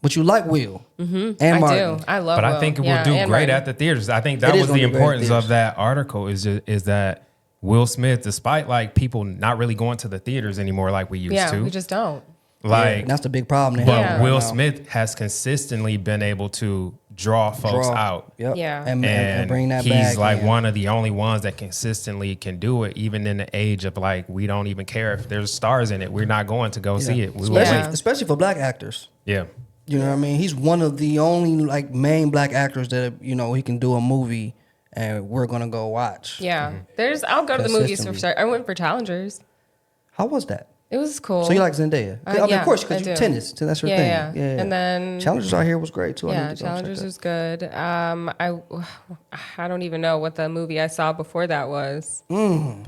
But you like Will. And I Martin. do. I love But Will. I think it will Yeah, do and great Martin. at the theaters. I think that It is was gonna the do great at importance theaters. of that article is that Will Smith, despite like people not really going to the theaters anymore like we used Yeah, to, we just don't. like, And that's the big problem. they but have right Will now. Smith has consistently been able to draw folks Draw. out. Yep. Yeah. And bring that he's back. like in. one of the only ones that consistently can do it, even in the age of like, we don't even care if there's stars in it. We're not going to go see it. We will Especially, wait. especially for black actors. Yeah. You know what I mean? He's one of the only like main black actors that, you know, he can do a movie and we're going to go watch. Yeah. I'll go to the movies for Consistently. start. I went for Challengers. How was that? It was cool. So you like Zendaya? I mean, yeah, of course, I because you do. tennis. So that's your Yeah, thing. yeah. And then- Challengers out here was great too. I Yeah, need to go check Challengers that. was good. I don't even know what the movie I saw before that was. But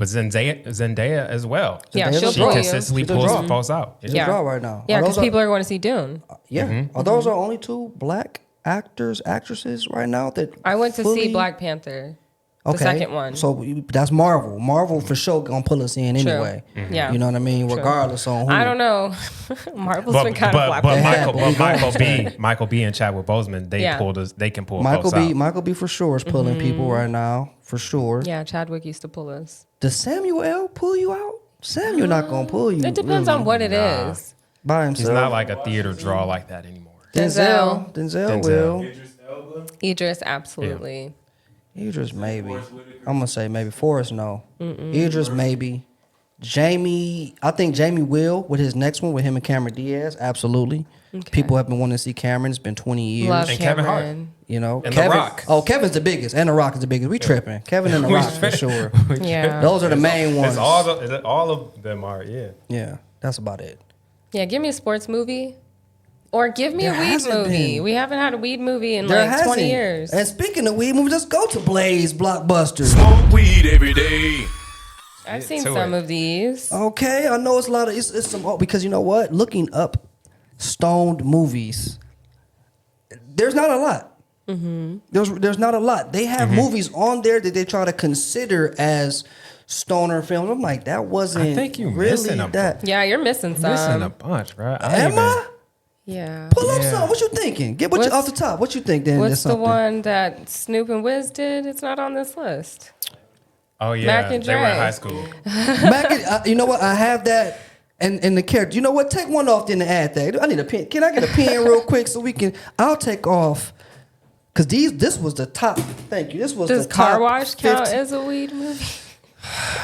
Zendaya as well. Yeah, Zendaya's she'll a She draw. pull you. consistently She's a pulls draw. folks out. She's Yeah. a draw right now. Yeah, Are because those people are going to see Dune. Yeah. Are those our only two black actors, actresses right now that I went to fully- see Black Panther, the second one. So that's Marvel. Marvel for sure gonna pull us in True. anyway. Yeah. You know what I mean? True. Regardless on who. I don't know. Marvel's been kind of but black. Michael B and Chadwick Boseman, they Yeah. pulled us. They can pull Michael folks B. out. Michael B. for sure is pulling people right now for sure. Yeah, Chadwick used to pull us. Does Samuel L. pull you out? Samuel not gonna pull you. It depends on what it Nah. is. by He's himself. not like a theater draw like that anymore. Denzel Denzel. will. Idris, absolutely. Idris maybe. I'm gonna say maybe. Forrest no. Idris maybe. Jamie, I think Jamie will with his next one with him and Cameron Diaz. Absolutely. People have been wanting to see Cameron. It's been 20 years. Love And Kevin Hart. Cameron. You know, And The Kevin. Rock. Oh, Kevin's the biggest, and The Rock is the biggest. We tripping. Kevin and The Rock for sure. Yeah. Those are the main ones. It's all of them are, yeah. Yeah, that's about it. Yeah, give me a sports movie. Or give me There a weed hasn't movie. been. We haven't had a weed movie in There like 20 hasn't. years. And speaking of weed movies, let's go to Blaze Blockbuster. Smoke weed every day. I've seen to some it. of these. Okay, I know it's a lot of it's some because you know what? Looking up stoned movies, there's not a lot. There's not a lot. They have movies on there that they try to consider as stoner films. I'm like, that wasn't I think you really missing a- that. Yeah, you're missing some. Missing a bunch, bro. Am I? Yeah. Pull up Yeah. some. What you thinking? Get what you, What's- off the top. What you think? Then What's there's the one that Snoop and Wiz did? It's not on this list. Oh yeah, Mac and they were in Dre. high school. You know what? I have that. And the character. You know what? Take one off then to add that. I need a pen. Can I get a pen real quick so we can? I'll take off. Cause this was the top. Thank you. This was Does the top. Car Wash count 50 as a weed movie?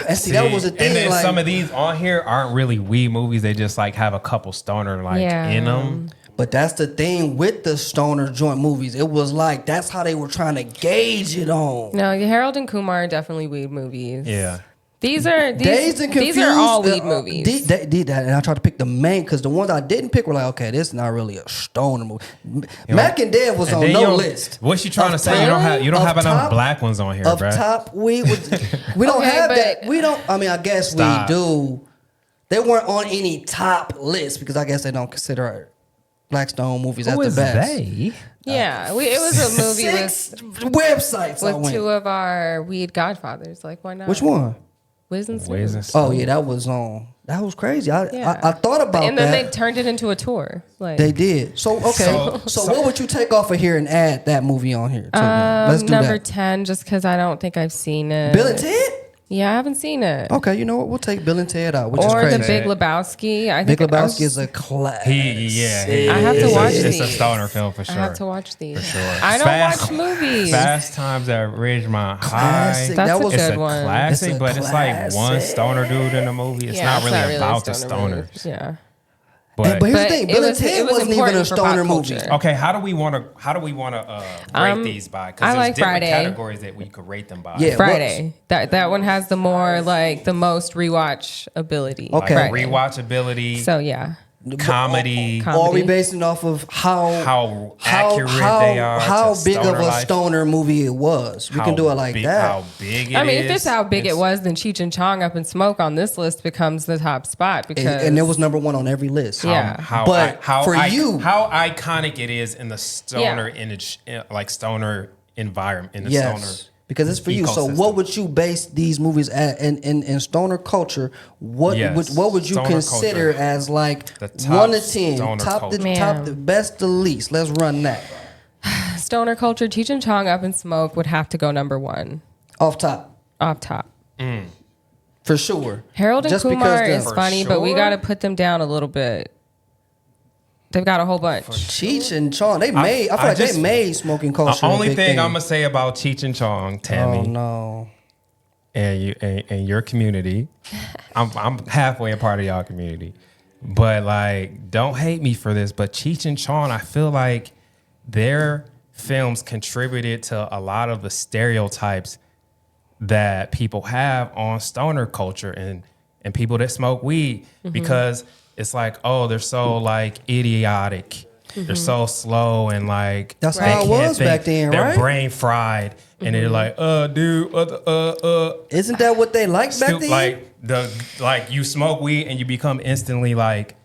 And see, that was the thing. And then like, some of these on here aren't really weed movies. They just like have a couple stoner like Yeah. in them. but that's the thing with the stoner joint movies. It was like that's how they were trying to gauge it on. No, Harold and Kumar are definitely weed movies. Yeah. These are Dazed and these Confused. are all weed movies. They did that, and I tried to pick the main because the ones I didn't pick were like, okay, this is not really a stoner movie. Mac and Dad was And on then no you don't- list. What you trying to Of say? You don't have top- enough top- black ones on here, Of bro. top weed, we don't Okay, have but- that. We don't. I mean, I guess Stop. we do. They weren't on any top list because I guess they don't consider Black Stone movies as Who the is best. they? Yeah, it was a movie Six websites. I with went. two of our weed godfathers. Like, why not? Which one? Wiz and Snoop. Wiz and Oh yeah, that was on. That was crazy. Yeah. I thought about And then that. they turned it into a tour. Like, They did. So okay. So what would you take off of here and add that movie on here? To Let's do number that. 10, just because I don't think I've seen it. Bill and Ted. Yeah, I haven't seen it. Okay, you know what? We'll take Bill and Ted out, which is Or crazy. The Big Lebowski. I Big think Lebowski is a classic. I have to watch It's a these. stoner film for sure. I have to watch these. For sure. I don't watch movies. Fast Times at Ridgemont High. Classic. That's That a was It's good a one. classic, It's a but it's like one classic. stoner dude in the movie. It's not really about the movie. stoners. Yeah. But But here's the thing, it Bill and was- Ted it was wasn't even a important for pop stoner movie. culture. okay, how do we want to rate these by? I Because there's like different Friday. categories that we could rate them by. Yeah. Friday. That one has the more like the most rewatch ability. Like Okay. Friday. rewatchability, So yeah. comedy, Com- Or are we Comedy. basing off of how accurate they are. How to big of stoner a life, stoner movie it was? We how can do it like big, that. How big it is. I mean, if it's how big it It's- was, then Cheech and Chong Up in Smoke on this list becomes the top spot because And it was number one on every list. Yeah. But for you- how iconic it is in the stoner image, like stoner environment, in the stoner. Yes. Because it's for you. So ecosystem. what would you base these movies at in stoner culture? What Yes. what would you Stoner consider culture. as like The top 1 to 10, stoner top culture. the top Man. the best to least? Let's run that stoner culture. Cheech and Chong Up in Smoke would have to go number one off top off top. for sure. Harold and Just Kumar because is them- funny, but we sure? got to put them down a little bit. They've got a whole bunch. Cheech and Chong, they made. I feel like just- they made smoking culture. The a only big thing I'm gonna say about Cheech and Chong, Tammy, Oh no. and you and your community, I'm halfway a part of y'all community, but like, don't hate me for this, but Cheech and Chong, I feel like their films contributed to a lot of the stereotypes that people have on stoner culture and people that smoke weed, because it's like, oh, they're so like idiotic. They're so slow and like That's they how it can't was think. back then, They're right? brain fried, and they're like, dude, Isn't that what they liked back then? like you smoke weed and you become instantly like,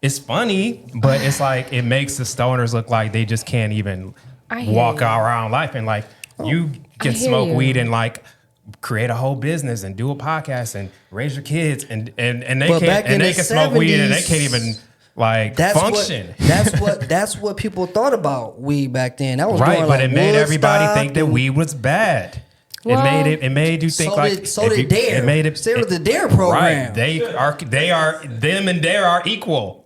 it's funny, but it's like it makes the stoners look like they just can't even I hear walk you. around life, and like you can hear smoke you. weed and like create a whole business and do a podcast and raise your kids and they But back can in they the can smoke weed and they 70s, can't even like That's function. that's what people thought about weed back then. That was Right, during, but like, it made everybody Woodstock think that and- weed was bad. Well, it made you think So like did, so if did you- Dare. It made it Sarah the Dare program. Right, they are them and Dare are equal.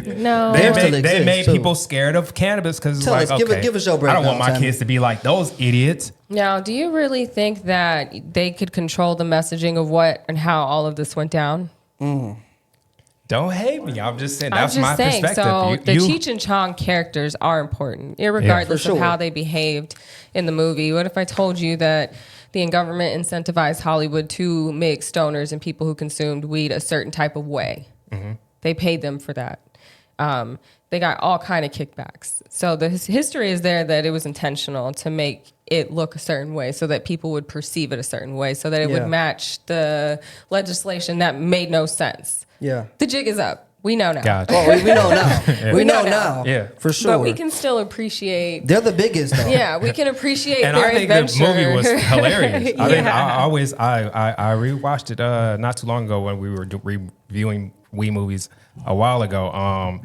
No, Dare still They exists, made too. people scared of cannabis because it's Tell like, us, okay, give us your I don't want breakdown, my Tammy. kids to be like those idiots. Now, do you really think that they could control the messaging of what and how all of this went down? Don't hate me. I'm just saying I'm that's just my saying. perspective. So the you, Cheech and Chong characters are important, irregardless For sure. of how they behaved in the movie. What if I told you that the government incentivized Hollywood to make stoners and people who consumed weed a certain type of way? Mm-hmm. They paid them for that. They got all kind of kickbacks. So the history is there that it was intentional to make it look a certain way so that people would perceive it a certain way so that it Yeah. would match the legislation that made no sense. Yeah. The jig is up. We know now. Gotcha. Oh, we know now. We know know now. Yeah. For sure. But we can still appreciate. They're the biggest though. Yeah, we can appreciate and their I think adventure. the movie was hilarious. I think Yeah. I always I rewatched it not too long ago when we were reviewing Wii movies a while ago.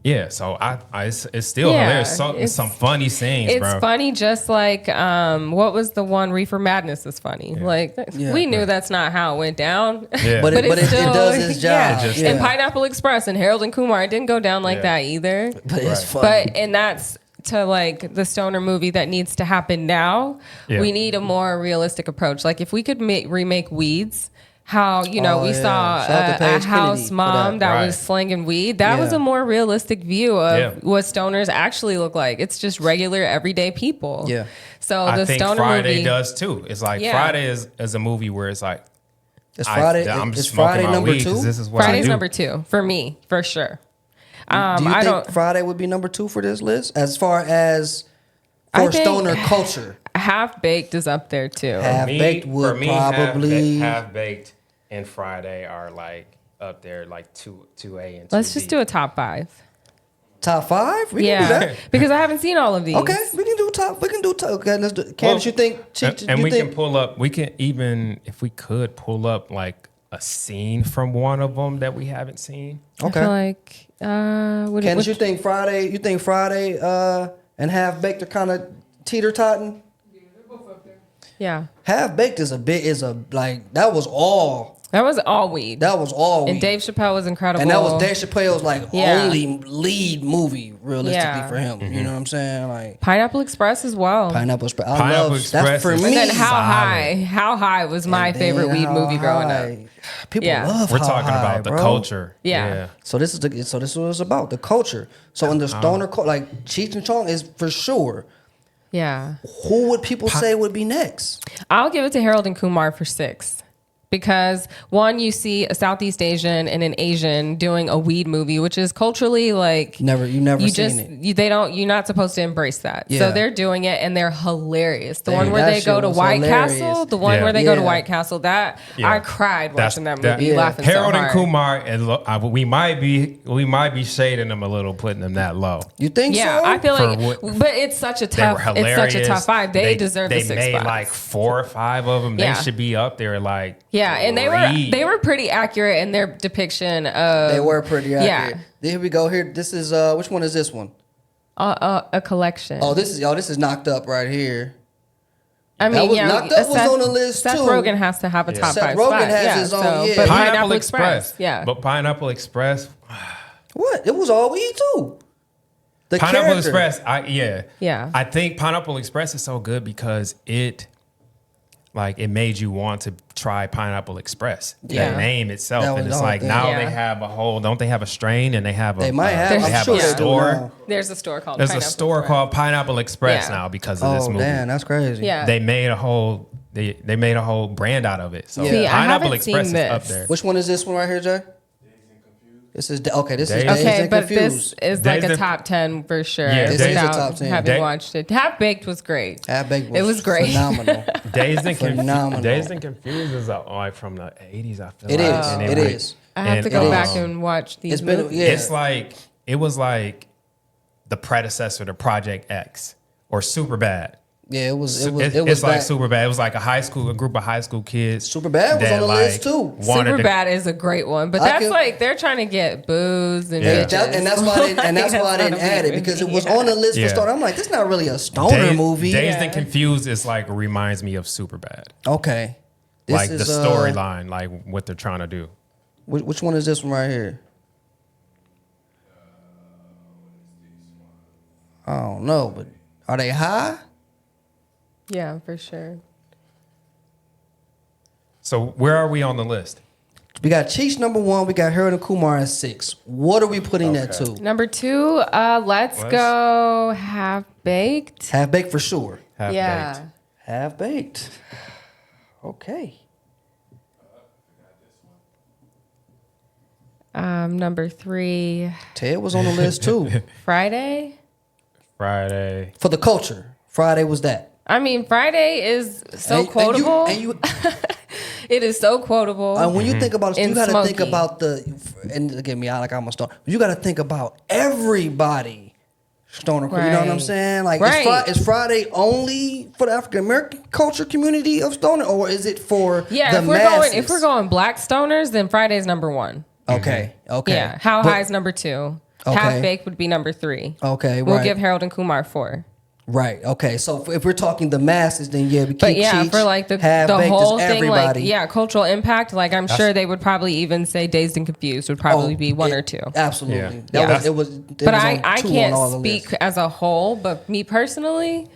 Yeah, so it's still Yeah, hilarious. So, it's- some funny scenes, It's bro. funny, just like what was the one? Reefer Madness is funny. Like Yeah. we knew that's not how it went down. Yeah. But it it's still, does its job. Yeah. It just- And Pineapple Express and Harold and Kumar, it didn't go down like Yeah. that either. But it's funny. But and that's to like the stoner movie that needs to happen now. Yeah. We need a more realistic approach. Like if we could remake Weeds. How we saw Shout out to a Paige house Kennedy for mom that Right. was slinging weed. That was Yeah. a more realistic view of Yeah. what stoners actually look like. It's just regular everyday people. Yeah. So I the think stoner Friday movie does too. It's like Yeah. Friday is a movie where it's like It's Friday. I'm It's just smoking Friday my number weed 'cause 2. this is what I Friday's do. number 2 for me for sure. Do you I think don't. Friday would be number 2 for this list as far as I for think- stoner culture? Half Baked is up there too. Half Baked would probably. half baked and Friday are like up there, like two A and 2B. Let's just do a top 5. Top 5? We can do Yeah, that. because I haven't seen all of these. Okay, we can do top. We can do top. Okay, let's do. Candace, you think? and you we think, can pull up. We can even if we could pull up like a scene from one of them that we haven't seen. I feel Okay. like Candace, you think Friday? You think Friday and Half Baked are kind of teeter totting? Yeah. Half Baked is that was all. That was all weed. That was all. And weed. Dave Chappelle was incredible. And that was Dave Chappelle's like Yeah. only lead movie realistically Yeah. for him. You know what I'm saying? Like Pineapple Express as well. Pineapple Express. I Pineapple love Express that's for is- me. And then How Solid. High. How High was my And favorite then weed How movie growing High. up. People Yeah. love We're How talking High, about the bro. culture. Yeah. So this is what it's about, the culture. So in the stoner like Cheech and Chong is for sure. Yeah. Who would people say would be next? I'll give it to Harold and Kumar for 6. Because one, you see a Southeast Asian and an Asian doing a weed movie, which is culturally like You never seen it. You're not supposed to embrace that. Yeah. So they're doing it and they're hilarious. The Dang, one where that they go shit to was White hilarious. Castle, the one Yeah. where they go to Yeah. White Castle, that I cried watching that movie, yeah. laughing Harold so and hard. Kumar, and we might be shading them a little, putting them that low. You think Yeah, so? I feel For like, what- but it's such a They were tough, hilarious. it's such a tough five. They deserve the 6 They made spots. like 4 or 5 of them. Yeah. They should be up there. Like Yeah, and they were pretty accurate in their depiction of. They were pretty accurate. Yeah, Here we go. Here, this is which one is this one? a collection. Oh, this is Knocked Up right here. I mean, was- yeah, Knocked Up was on the list, Seth too. Rogen has to have a top Seth 5 Rogen spot. has Yeah, his own, so, yeah. but Pineapple Express. Yeah, But Pineapple Express. What? It was all weed too. The Pineapple character. Express. Yeah. I think Pineapple Express is so good because it made you want to try Pineapple Express. Yeah. The name itself, That was and the it's whole like thing. now Yeah. they have a whole. Don't they have a strain? And they have a. They might have. There's- They I'm have sure a they do store. now. there's a store called. There's Pineapple a store Express. called Pineapple Express Yeah. now because of this Oh movie. damn, that's crazy. Yeah, They made a whole. They made a whole brand out of it. So See, I Pineapple haven't Express is seen up this. there. Which one is this one right here, Jay? This is okay. This is Dazed. Dazed Okay, and but Confused. this is like Dazed a and- top 10 for sure. Yeah, This is a without top 10. having Da- watched it. Half Baked was great. Half Baked It was great. phenomenal. Dazed and Phenomenal. Dazed and Confused is like from the 80s. I feel It like. is. And It was- is. I have and, to go it back is. and watch these It's been movies. yeah. It's like it was like the predecessor to Project X or Superbad. Yeah, it was. It's like that- Superbad. It was like a group of high school kids. Superbad was that, on the list, too. wanted to- Superbad is a great one, but I that's could- like they're trying to get booze and Yeah. bitches. and that's why I didn't That's add not a it because it movie. was on the list Yeah. for stoner. I'm like, this is not really a stoner movie. Dazed Yeah. and Confused is like reminds me of Superbad. Okay, this Like the is, storyline, like what they're trying to do. Which one is this one right here? I don't know, but are they high? Yeah, for sure. So where are we on the list? We got Cheech number 1. We got Harold and Kumar at 6. What are we putting that to? Number 2, let's go Half Baked. Half Baked for sure. Half Yeah. Baked. Half Baked. Okay. Number 3, Ted was on the list too. Friday. Friday. For the culture, Friday was that. I mean, Friday is so And- quotable. And you, It is so quotable. and when you think about it, you And got to think smoky. about and get me out like I'm a stoner. You got to think about everybody. Stoner, you know what I'm Right. saying? Like, Right. is Friday only for the African American culture community of stoner, or is it for Yeah, the if we're masses? going if we're going black stoners, then Friday's number 1. Okay, okay. Yeah. How But- High is number 2. Okay. Half Baked would be number 3. Okay, We'll right. give Harold and Kumar 4. Right. Okay. So if we're talking the masses, then yeah, we keep But yeah, Cheech, for like the Half Baked is whole thing, everybody. like yeah, cultural impact. Like I'm sure they would probably even say Dazed and Confused would probably be 1 or 2. Absolutely. Yeah. That Yeah. was it was. But I on 2 on all the can't speak lists. as a whole. But me personally,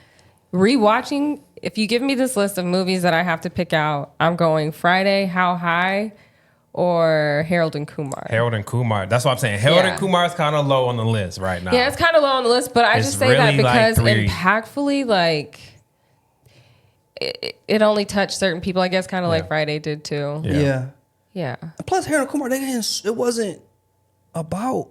rewatching, if you give me this list of movies that I have to pick out, I'm going Friday, How High, or Harold and Kumar. Harold and Kumar. That's what I'm saying. Harold Yeah. and Kumar is kind of low on the list right now. Yeah, it's kind of low on the list, but I It's just say that really like because 3. impactfully, like it only touched certain people. I guess kind of like Yeah. Friday did too. Yeah. Yeah. Yeah. Plus, Harold and Kumar, they didn't. It wasn't about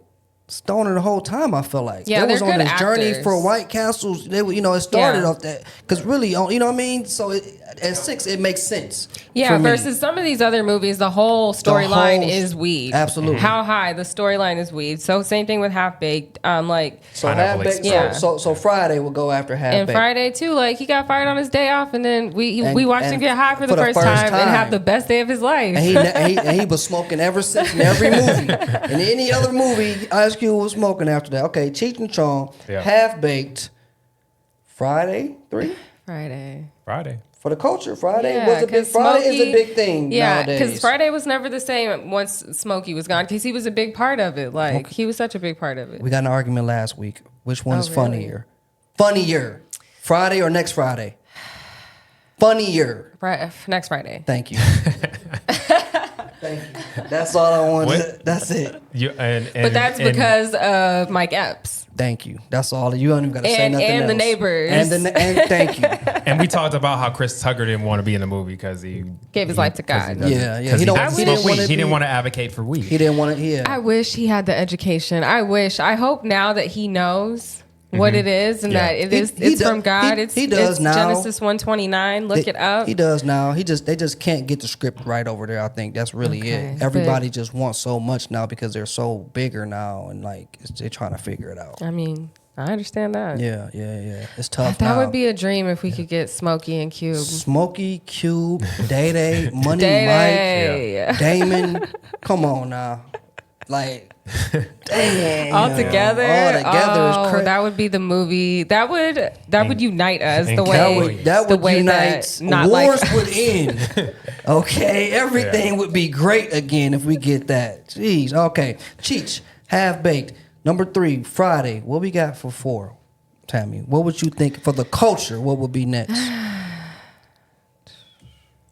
stoner the whole time. I feel like Yeah, they was they're on good this journey actors. for White Castles. They were, it started Yeah. off that because really, you know what I mean. So at 6, it makes sense. Yeah, for me. versus some of these other movies, the whole storyline whole- is weed. Absolutely. How High, the storyline is weed. So same thing with Half Baked. Like So Pineapple Half Baked. Express. So Friday will go after Half and Baked. Friday too, like he got fired on his day off, and then we watched him and get high for the first time and have the best day of his life. And he was smoking ever since in every movie. In any other movie, Ice Cube was smoking after that. Okay, Cheech and Chong, Yeah. Half Baked, Friday 3. Friday. Friday. For the culture, Friday Yeah, was a big. 'cause Friday is a Smokey- big thing Yeah, nowadays. because Friday was never the same once Smokey was gone. Because he was a big part of it. Like he was such a big part of it. We got an argument last week. Which one Oh, is really? funnier? Funnier, Friday or next Friday? Funnier. Right, next Friday. Thank you. Thank you. That's all I wanted. What? That's it. But that's because of Mike Epps. Thank you. That's all. You don't even got to say nothing else. And the neighbors. And thank you. And we talked about how Chris Tucker didn't want to be in the movie because he Gave his life to God. Yeah. He He didn't don't- he didn't smoke wanna weed. He didn't be- want to advocate for weed. He didn't want to. Yeah. I wish he had the education. I hope now that he knows what it is and Yeah. that it He- is he it's does- from God. he does it's now. Genesis 129. Look it up. He does now. They just can't get the script right over there. I think that's really Okay, it. but- Everybody just wants so much now because they're so bigger now, and like they're trying to figure it out. I mean, I understand that. Yeah. It's tough. That now. would be a dream if we could get Smokey and Cube. Smokey, Cube, Day Day, Money Day-Day. Mike, Damon. Come on now, like damn. All together, is crazy. that would be the movie. That would unite us the way That the would way unite. that not Wars like would end. Okay, everything would be great again if we get that. Jeez. Okay, Cheech, Half Baked, number 3, Friday. What we got for 4, Tammy? What would you think for the culture? What would be next?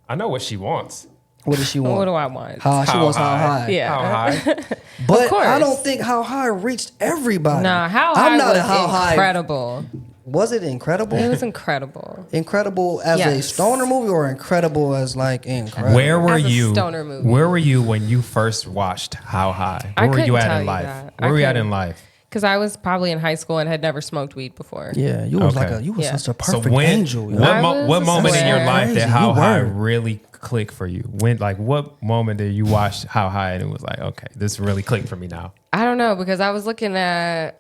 I know what she wants. What does she want? What do I want? She wants How High. Yeah. How high? But course. I don't think How High reached everybody. Nah, How High I'm not was a How High. incredible. Was it incredible? It was incredible. Incredible as a Yes. stoner movie or incredible as like incredible? Where were As a you? stoner movie. Where were you when you first watched How High? I Where were you couldn't at tell in you life? that. Where I were you at couldn't. in life? Because I was probably in high school and had never smoked weed before. Yeah, you was Okay. you was Yeah. such a So perfect angel. yo. I was what moment in your aware. life Crazy. did How You High were. really click for you? What moment did you watch How High and it was like, okay, this really clicked for me now? I don't know because I was looking at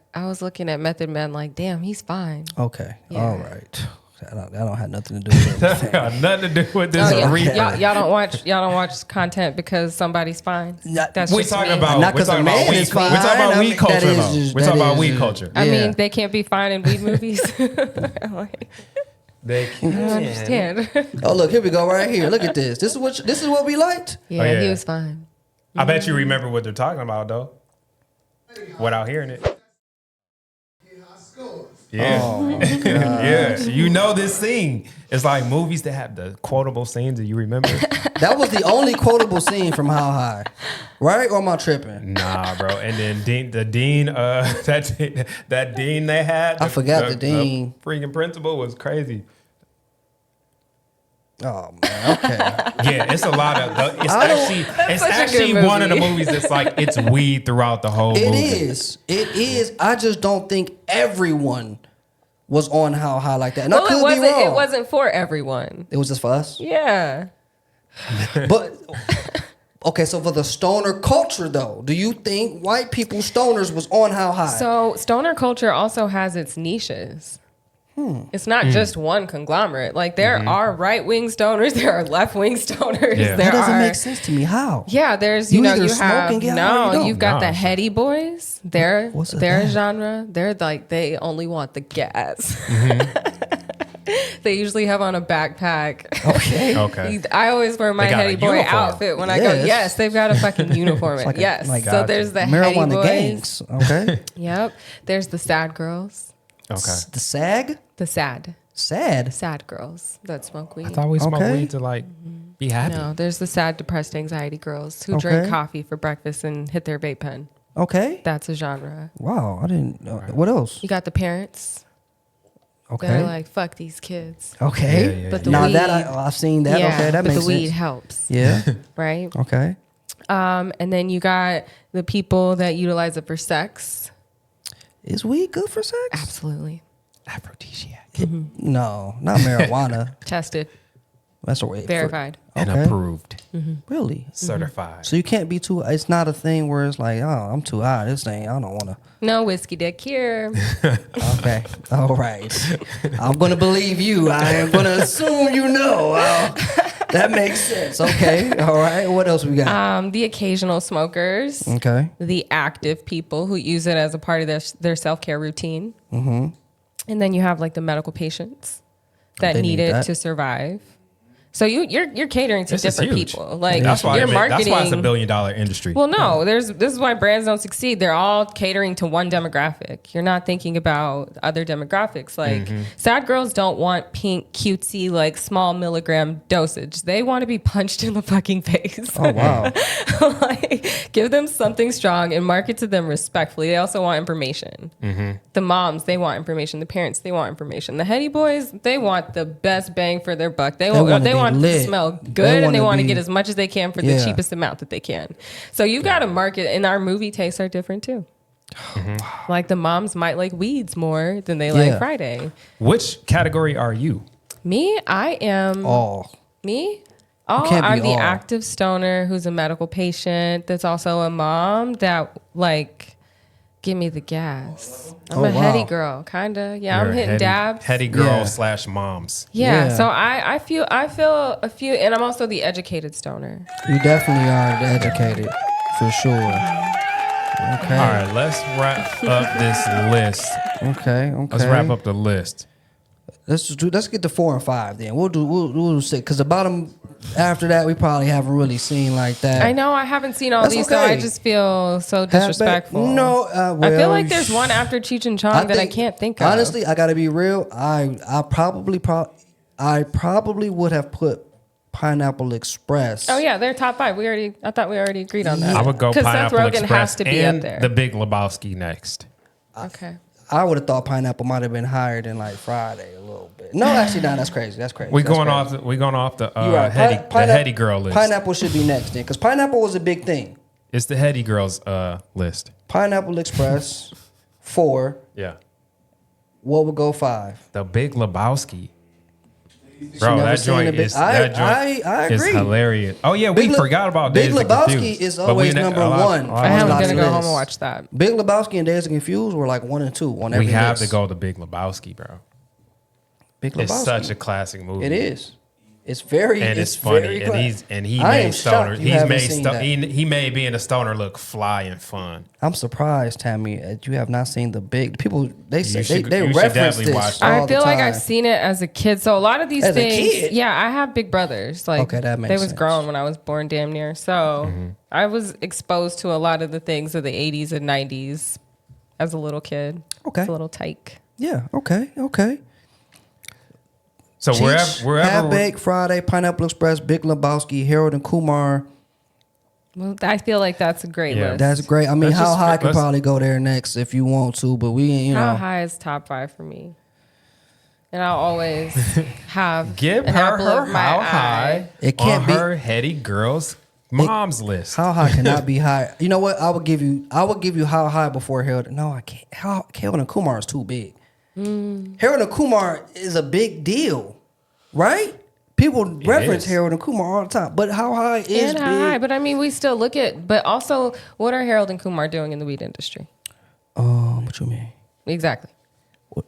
Method Man like, damn, he's fine. Okay, Yeah. all right. That don't have nothing to do with That anything. got nothing to do with this. Oh, reason. y'all don't watch content because somebody's fine. That's We're just talking me. about Not we're 'cause a talking man about weed. is We're talking fine. about I weed mean, culture that is though. just- We're talking that about is weed just- culture. I Yeah. mean, they can't be fine in weed movies. Like, They I don't understand. Oh look, here we go right here. Look at this. This is what we liked. Yeah, yeah. he was fine. I bet you remember what they're talking about though, without hearing it. Yeah, Oh, yeah. You know this scene. It's like movies that have the quotable scenes that you remember. that was the only quotable scene from How High, right? Or am I tripping? Nah, bro. And then the dean, that dean they had. I forgot the dean. freaking principal was crazy. Oh man, okay. Yeah, it's a lot of. It's I don't- actually it's such a actually good one of the movie. movies that's like it's weed throughout the whole It movie. is. It is. I just don't think everyone was on How High like that. And I Well, could it be wrong. wasn't for everyone. It was just for us. Yeah. But okay, so for the stoner culture though, do you think white people stoners was on How High? So stoner culture also has its niches. It's not just one conglomerate. Like there are right wing stoners, there are left wing stoners. Yeah. There that doesn't are, make sense to me. How? Yeah, there's You you either you smoke have and get high or you don't. you've got No. the heady boys. They're What's their that? genre. They're like they only want the gas. Mm-hmm. They usually have on a backpack. Okay. Okay. I always wear my They got a heady boy uniform. outfit when I go. Yes. Yes, they've got a fucking uniform. Like a- yes. like So there's the heady marijuana boys. gangs. Okay. Yep. There's the sad girls. Okay. The SAG? The sad Sad. girls that smoke weed. I thought we smoked Okay. weed to like be happy. No, there's the sad, depressed, anxiety girls who Okay. drink coffee for breakfast and hit their vape pen. Okay. That's a genre. Wow. I didn't know. What else? You got the parents. Okay. They're like, fuck these kids. Okay. Yeah, yeah, But the now weed, that I've seen that. yeah, Okay, that but makes the weed sense. helps, Yeah. right? Okay. And then you got the people that utilize it for sex. Is weed good for sex? Absolutely. Aphrodisiac No, not marijuana. Tested, That's a way. verified. and Okay. approved, Really? certified. So you can't be too. It's not a thing where it's like, oh, I'm too high. This thing, I don't want to. No whiskey dick here. Okay. All right. I'm gonna believe you. I am gonna assume you know. That makes sense. Okay. All right. What else we got? The occasional smokers. Okay. The active people who use it as a part of their self-care routine. Mm-hmm. And then you have like the medical patients that They need need it that. to survive. So you're catering to This is different huge. people. Like That's why your marketing. That's why it's a $1 billion industry. Well, no, this is why brands don't succeed. They're all catering to one demographic. You're not thinking about other demographics. Like sad girls don't want pink, cutesy, like small milligram dosage. They want to be punched in the fucking face. Oh wow. Like, give them something strong and market to them respectfully. They also want information. The moms, they want information. The parents, they want information. The heady boys, they want the best bang for their buck. They want it to lit. smell They good, and they wanna want to be- get as much as they can for the cheapest amount that they can. So you got to market, and our movie tastes are different too. Like the moms might like weeds more than they like Friday. Which category are you? Me, I am All. me. Oh, can't be I'm the all. active stoner who's a medical patient that's also a mom that like give me the gas. I'm a heady girl, kinda. Yeah, You're I'm a hitting heady, dabs. Heady girl Yeah. / moms. Yeah, Yeah. so I feel a few, and I'm also the educated stoner. You definitely are educated, for sure. Okay. All right, let's wrap up this list. Okay. Let's wrap up the list. Let's get to 4 and 5 then. We'll do 6 because the bottom after that we probably haven't really seen like that. I know I haven't seen all That's these, so okay. I just feel so Have back- disrespectful. No, I feel like there's one after Cheech and Chong that I think- can't think of. Honestly, I gotta be real. I probably would have put Pineapple Express. Oh yeah, they're top 5. I thought we already agreed on that. I would go 'Cause Pineapple Seth Rogen Express has to be and up there. The Big Lebowski next. Okay. I would have thought Pineapple might have been higher than like Friday a little bit. No, actually, no, that's crazy. That's crazy. We That's going crazy. off. We going off the You're right. the heady girl list. Pineapple should be next then, because Pineapple was a big thing. It's the heady girls list. Pineapple Express, 4. Yeah. What would go 5? The Big Lebowski. Bro, never that seen joint the Big- is I is agree. hilarious. Oh yeah, we Big Le- forgot about Big Days of Lebowski Confused. is But always we- number a lot- one. a lot I I of was am not gonna to go this. home and watch that. Big Lebowski and Days of Confused were like 1 and 2 on every We have list. to go to Big Lebowski, bro. Big Lebowski. It's such a classic movie. It is. It's very. And it's very funny, cla- and he I am made shocked stoner. you He's haven't made seen sto- that. he made being a stoner look fly and fun. I'm surprised, Tammy, that you have not seen the big people. They say should- they you should reference definitely this. watch all I the feel like time. I've seen it as a kid. So a lot of these As a things, kid? yeah, I have big brothers. Like, Okay, that makes they was sense. grown when I was born, damn near. So I was exposed to a lot of the things of the 80s and 90s as a little kid. Okay. As a little tyke. Yeah. Okay. So Cheech, wherever Half Baked, Friday, Pineapple Express, Big Lebowski, Harold and Kumar. Well, I feel like that's a great Yeah. list. That's great. I mean, Let's How just- High can let's- probably go there next if you want to, but we, How know. high is top 5 for me? And I'll always have give an her apple her of my how eye. high It can't on be- her heady girls mom's list. How High cannot be high. You know what? I would give you How High before Harold. No, I can't. Harold and Kumar is too big. Harold and Kumar is a big deal, right? People reference is. Harold and Kumar all the time, but How High is And big. how high, but I mean, we still look at. But also, what are Harold and Kumar doing in the weed industry? What you mean? Exactly.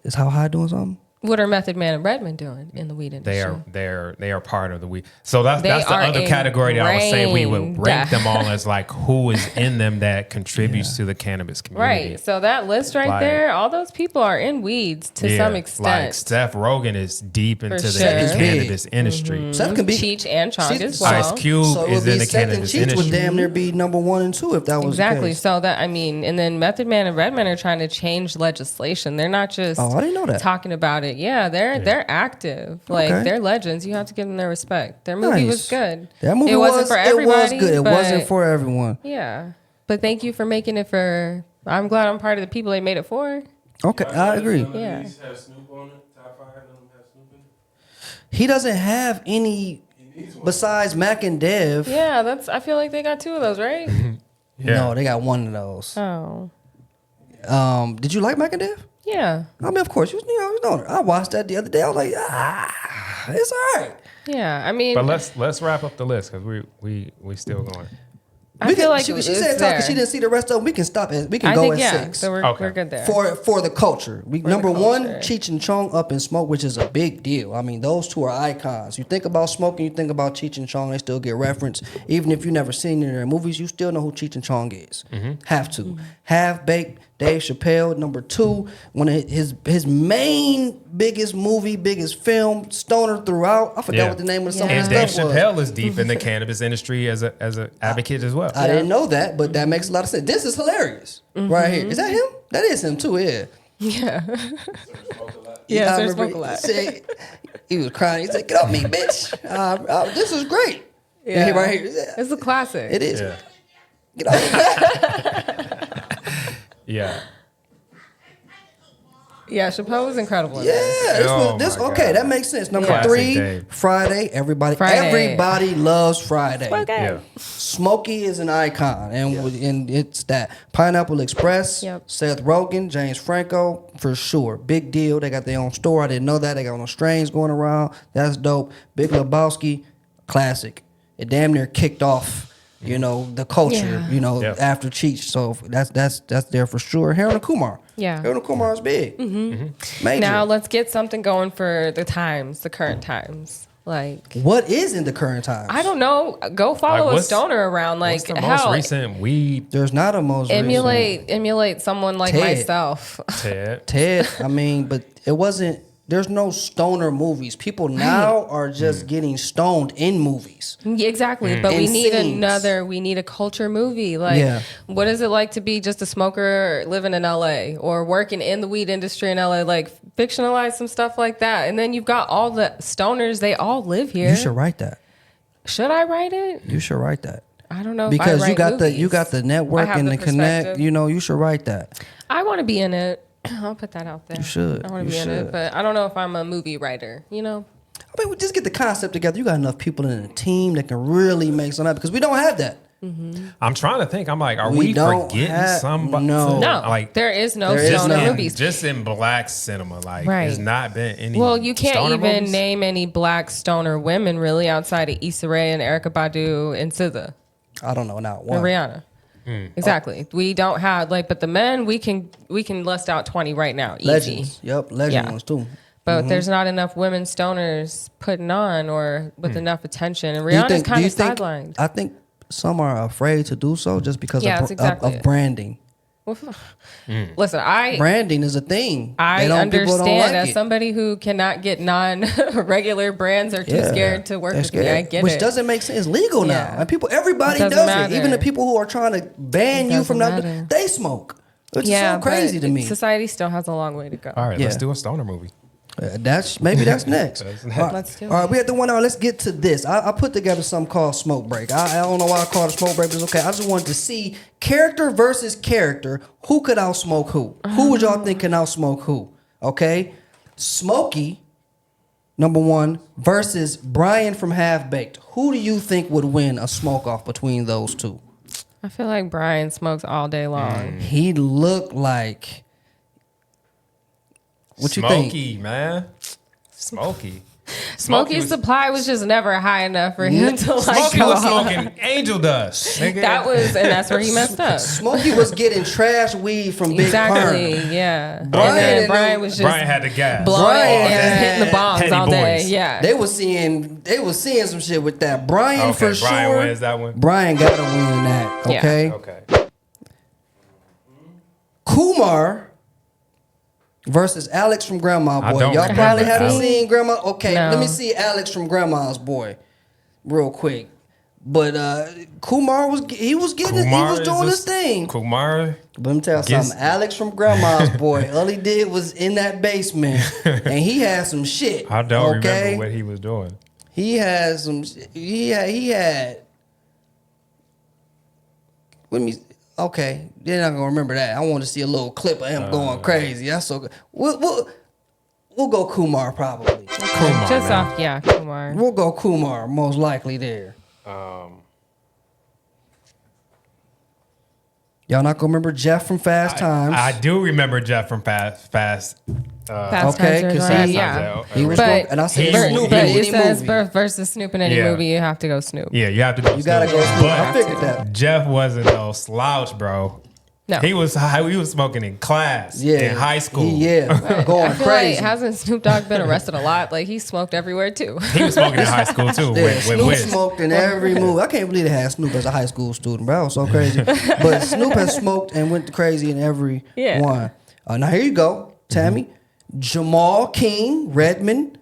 Is How High doing something? What are Method Man and Redman doing in the weed industry? They are part of the weed. So that's They the are other category that I would say we would ingrained. rank them all as like who is in them that contributes to the cannabis community. Right. So that list right Like- there, all those people are in weeds to some extent. Like Seth Rogen is deep into the sure. Mm-hmm. cannabis industry. Seth can be Cheech and Chong Cheech- as well. Ice Cube So it is would in be the Seth and cannabis Cheech would industry. damn near be number 1 and 2 if that was Exactly. the case. So that, I mean, and then Method Man and Redman are trying to change legislation. They're not just Oh, I didn't know that. talking about it. Yeah, they're active. Like Okay. they're legends. You have to give them their respect. Their movie was Nice. good. That movie it wasn't for everybody. It was good. It but wasn't for everyone. Yeah. But thank you for making it for. I'm glad I'm part of the people they made it for. Okay, I agree. Yeah. Have Snoop on it. Top 5 of them have Snoop in it. He doesn't have any besides Mac and Dev. Yeah, that's. I feel like they got 2 of those, right? Yeah. No, they got 1 of those. Oh. Did you like Mac and Dev? Yeah. I mean, of course, you know, I watched that the other day. I was like, it's all right. Yeah. I mean, But let's wrap up the list because we still going. I feel like she it's said talk there. because she didn't see the rest of them. We can stop it. We can I go think at yeah. 6. So we're Okay. good there. For the culture. the Number 1, culture. Cheech and Chong, Up in Smoke, which is a big deal. I mean, those 2 are icons. You think about Smoke and you think about Cheech and Chong, they still get referenced. Even if you never seen it in their movies, you still know who Cheech and Chong is. Have to. Half Baked, Dave Chappelle, number 2. One of his main biggest movie, biggest film, Stoner Throughout. I forgot what the name of some of And his Dave stuff was. Chappelle is deep in the cannabis industry as a advocate as well. I didn't know that, but that makes a lot of sense. This is hilarious right here. Is that him? That is him too, yeah. Yeah. I Sir remember Smoke a Lot. he was crying. He said, "Get off me, bitch. This is great." Yeah. And right here. It's a classic. It is. Yeah. Get off me. Yeah. Yeah, Chappelle was incredible. Yeah, Oh this my okay, God. that makes sense. Number Classic 3, Dave. Friday. Everybody loves Friday. Yeah. Smokey is an icon, and it's that. Pineapple Express, Yep. Seth Rogen, James Franco, for sure. Big deal. They got their own store. I didn't know that. They got no strains going around. That's dope. Big Lebowski, classic. It damn near kicked off, the culture, Yeah. after Cheech. So that's there for sure. Harold and Kumar. Yeah. Harold and Kumar is big. Major. Now let's get something going for the times, the current times. Like, What is in the current times? I don't know. Go follow Like, a what's- stoner around. Like, What's the most hell, recent weed? There's not a most recent. emulate someone like Ted. myself. Ted. I mean, but it wasn't. There's no stoner movies. People now are just getting stoned in movies. Yeah, exactly. But In we need scenes. we need a culture movie. Like, Yeah. what is it like to be just a smoker living in LA or working in the weed industry in LA? Like, fictionalize some stuff like that. And then you've got all the stoners, they all live here. You should write that. Should I write it? You should write that. I don't know if Because I write you got movies. you got the I network have and the the connect. perspective. You should write that. I want to be in it. I'll put that out there. You should. I want You to be in should. it, but I don't know if I'm a movie writer. I mean, we just get the concept together. You got enough people in the team that can really make something happen because we don't have that. I'm trying to think. I'm like, are We we don't forgetting have- somebody? no. No, Like, there is no There is stoner none. movies. just in black cinema, like, Right. there's not been any. Well, you can't stoner even movies? name any black stoner women really outside of Issa Rae and Erykah Badu and SZA I don't know, not and one. Rihanna. Exactly. We don't have but the men we can list out 20 right now. Easy. Legends. Yep, legend Yeah. ones too. But there's not enough women stoners putting on or with enough attention. And Do you Rihanna's think- kind do you of think- sidelined. I think some are afraid to do so just because Yeah, of, that's exactly of it. branding. Listen, Branding is a thing. I People don't understand like as it. somebody who cannot get non-regular brands or too Yeah. scared to work They're with me. I get Which it. doesn't make sense. It's legal now. Yeah. And everybody It doesn't does matter. it. Even the people who are trying to ban you from doesn't that, matter. they smoke. Which is so crazy but to me. Society still has a long way to go. All right, Yeah. let's do a stoner movie. That's next. That's next. All right. Let's do it. All right, we at the 1 hour. Let's get to this. I put together something called smoke break. I don't know why I called it smoke break, but it's okay. I just wanted to see character versus character. Who could outsmoke who? Who would y'all think can outsmoke who? Okay, Smokey, number 1, versus Brian from Half Baked. Who do you think would win a smoke off between those two? I feel like Brian smokes all day long. He looked like. What you think? Smokey, man. Smokey. Smokey's was- supply was just never high enough for him to like Smokey go was off. smoking angel dust. Nigga. And that's where he messed up. Smokey was getting trash weed from Big Exactly, Pun. yeah. Brian and then and Brian them- was just Brian had the gas. blowing Brian and had hitting the bombs Petty all day. boys. Yeah. They was seeing some shit with that. Brian Okay, for Brian sure. wins that one. Brian gotta win that. Yeah. Okay. Okay. Kumar versus Alex from Grandma I Boy. don't Y'all remember probably that. haven't seen Grandma. Okay, No. let me see Alex from Grandma's Boy, real quick. But Kumar was getting he was is doing a- his thing. Kumar. But let me tell you Guess- something. Alex from Grandma's Boy, all he did was in that basement, and he had some shit. I don't okay? remember what he was doing. He had some. He had. Let me. Okay, they're not gonna remember that. I want to see a little clip of him going crazy. That's so good. We'll go Kumar probably. Kumar, Just man. off, yeah, Kumar. We'll go Kumar most likely there. Y'all not gonna remember Jeff from Fast Times? I do remember Jeff from Fast. Fast okay, Times 'cause are he- yeah. He was But- going, and I said he- Snoop But in it any says movie. versus Snoop in any Yeah. movie, you have to go Snoop. Yeah, you have to. You gotta go Snoop. I But figured that. Jeff wasn't no slouch, bro. No. He was high. He was smoking in class. In high school. Going I feel crazy. like, hasn't Snoop Dogg been arrested a lot? Like, he smoked everywhere, too. He was smoking in high school, too. with Snoop Wiz. smoked in every movie. I can't believe they had Snoop as a high school student, bro. That was so crazy. But Snoop has smoked and went crazy in every one. Now here you go, Tammy. Jamal King Redman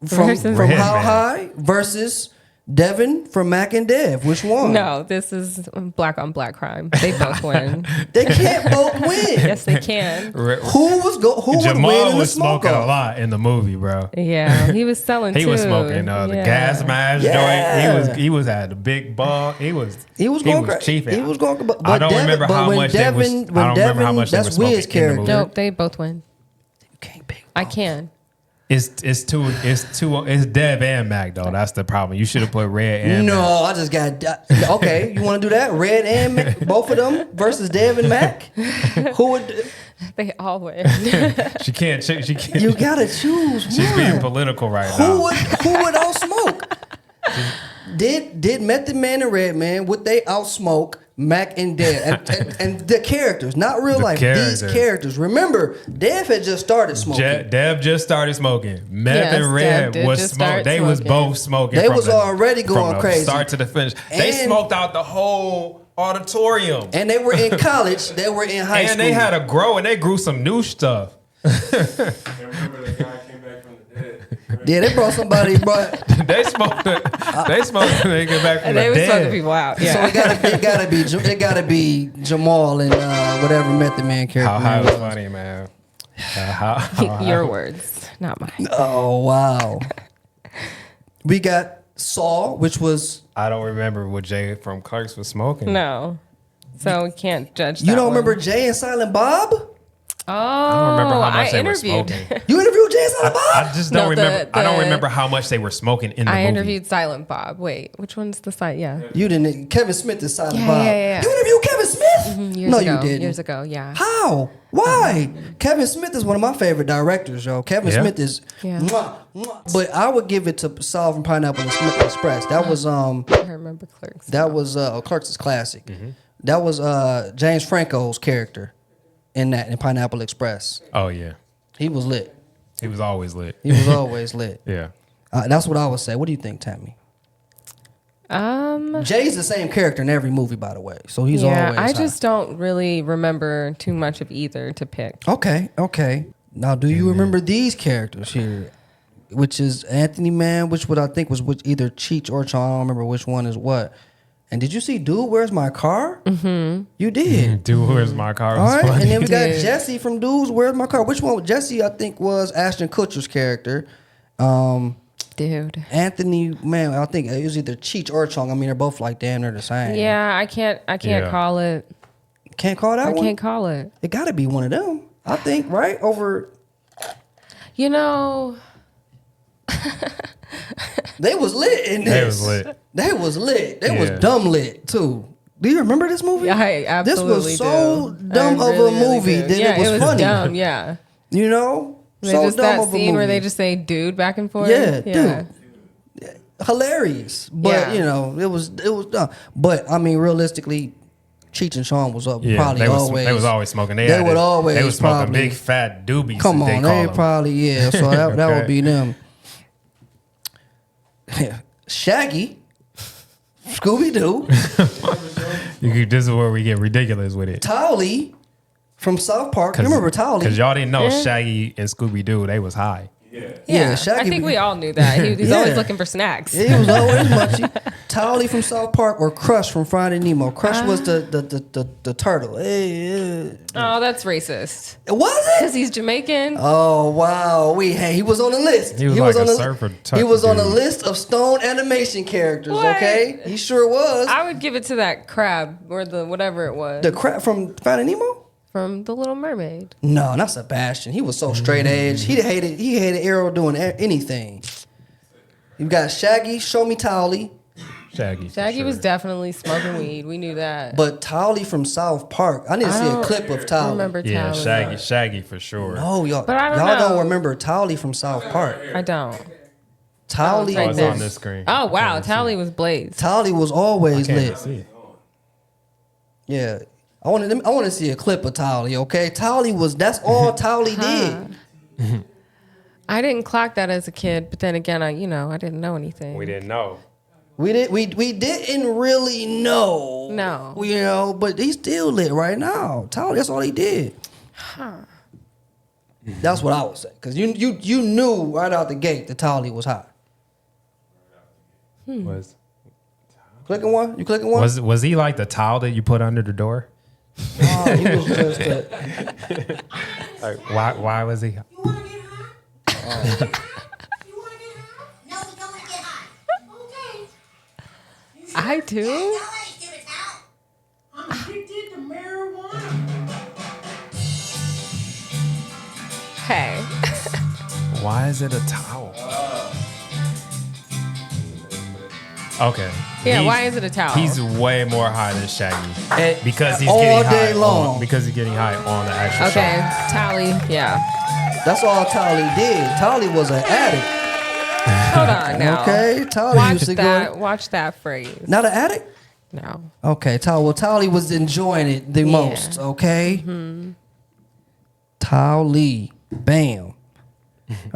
from How High versus Devin from Mac and Dev. Which one? No, this is black on black crime. They both win. They can't both win. Yes, they can. Who would Jamal win in the was smoke smoking off? a lot in the movie, bro. Yeah, he was selling He too. was smoking the gas mask joint. He was had the big bug. He was going crazy. chiefing. He was going. But I don't Devin, remember but how when much Devin, they was. I don't remember how much they were that's smoking Wiz in the character. movie. Nope, they both win. You can't pick. I can. It's Dev and Mac though. That's the problem. You should have put Red and No, Mac. I just got. Okay, you want to do that? Red and Mac, both of them versus Dev and Mac. Who would? They all win. She can't. She can't. You gotta choose. She's one. being political right Who now. would out smoke? Did Method Man and Redman would they out smoke Mac and Dev and the characters, not real life. These characters. Remember, Dev had just started smoking. Dev just started smoking. Meth and Dev Red did was just smoking. start They was smoking. both smoking. They from was already going from the crazy. start to the finish. They And- smoked out the whole auditorium. And they were in college. They were in high school. And they had a grow and they grew some new stuff. And remember the guy came back from the dead. Yeah, they brought somebody. They smoked it. They smoked it. They get back from And the they was smoking dead. people out. So Yeah. it gotta be Jamal and whatever Method Man character. How high name was funny, man. Your words, not mine. Oh wow. We got Saw, which was I don't remember what Jay from Clerks was smoking. No. So we can't judge that you don't one. remember Jay and Silent Bob? Oh, I don't remember how much I they were interviewed. smoking. You interviewed Jay and Silent Bob? I just don't No, remember. I don't the- remember how much they were smoking in the I movie. interviewed Silent Bob. Wait, which one's the site? Yeah. You didn't. Kevin Smith is Silent Yeah, Bob. yeah. You interviewed Kevin Smith? Years no, ago. you didn't. Years ago, yeah. How? Why? Kevin Smith is one of my favorite directors, yo. Kevin Yeah. Smith is. Yeah. Mwah, mwah. But I would give it to Sal from Pineapple Express. That was I remember Clerks. Clerks is classic. That was James Franco's character in Pineapple Express. Oh yeah, He was lit. he was always lit. He was always lit. Yeah. That's what I would say. What do you think, Tammy? Jay's the same character in every movie, by the way. So he's always. I high. just don't really remember too much of either to pick. Okay. Now, do you remember these characters here? Which is Anthony Man, which I think was either Cheech or Chong. I don't remember which one is what. And did you see Dude, Where's My Car? Mm-hmm. You did. Dude, where's my car? All Was right. funny. And then we got Dude. Jesse from Dude's Where's My Car? Which one? Jesse, I think, was Ashton Kutcher's character. Dude. Anthony Man, I think it was either Cheech or Chong. I mean, they're both like damn near the same. Yeah, I can't Yeah. call it. Can't call that I one? can't call it. It got to be one of them. I think, right? Over. You know, They was lit in this. They was lit. They was lit. They was Yeah. dumb lit too. Do you remember this movie? yeah, I absolutely This was so do. dumb I of really, a really movie do. that yeah, it was funny. dumb. Yeah, You know, they so just dumb that of a scene where movie. they just say "dude" back and forth. Yeah, dude. Hilarious, but Yeah. you know, it was dumb. But I mean, realistically, Cheech and Chong was up Yeah, probably they always. was always smoking. They would always They was smoking probably- big fat doobies. Come they on, call they them. probably So that Okay. would be them. Shaggy, Scooby Doo, This is where we get ridiculous with it. Towley from South Park. You remember Towley? Because y'all didn't know Shaggy and Scooby Doo, they was high. Yeah, Shaggy. I think we all knew that. He's Yeah. always looking for snacks. He was always munchy. Towley from South Park or Crush from Finding Nemo. Crush was the turtle. Hey, Oh, that's racist. was Because it? he's Jamaican. Oh wow! He was on the list. He was like a surfer type He was on the dude. list of Stone animation characters. What? Okay, he sure was. I would give it to that crab or the whatever it was The crap from Finding Nemo. from The Little Mermaid. No, not Sebastian. He was so straight edge. He hated Arrow doing anything. You got Shaggy, Show Me Towley, Shaggy. for Shaggy sure. was definitely smoking weed. We knew that. but Towley from South Park. I need to see a clip of I Towley. remember Yeah, Tyler. Shaggy for sure. No, y'all, But I don't y'all know. don't remember Towley from South Park. I don't. Towley, right Oh, it's there. on this screen. Oh wow, Can't see. Tally was blazed. Towley was always Can't lit. see. Yeah. I want to see a clip of Tally. Okay, that's all Tally did. I didn't clock that as a kid, but then again, I didn't know anything. We didn't know. We didn't really know. No. But he's still lit right now. Tally, that's all he did. That's what I would say. Because you knew right out the gate that Tally was hot. Was Clicking one? You clicking one? was he like the towel that you put under the door? Oh, he was just Like why was he? You want to get high? You want to get high? No, we don't want to get high. Okay. You sure? I do. Yeah, no, hey, give it out. I'm addicted to marijuana. Hey. Why is it a towel? Okay. Yeah, why is it a towel? He's way more high than Shaggy because he's all getting day high long. because he's getting high on the actual Okay, show. Tally. Yeah. That's all Tally did. Tally was an addict. Hold on now. Okay, Tally used to go. Watch that phrase. Not an addict? No. Okay, Tally was enjoying it the most. Okay. Mm-hmm. Tally, bam.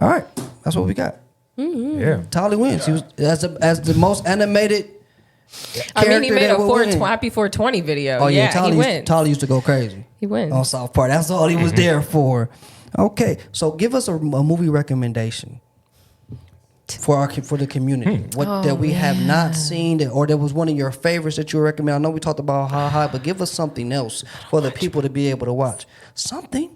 All right, that's what we got. Mm-hmm. Yeah. Tally wins. He was as the most animated. I mean, he made a that would win. happy 420 video. Oh yeah, he wins. Tally used to go crazy. He wins. On South Park. That's all he was there for. Okay, so give us a movie recommendation for the community. That we have not seen, or that was one of your favorites that you recommend. I know we talked about Ha Ha, but give us something else for the people to be able to watch. Something.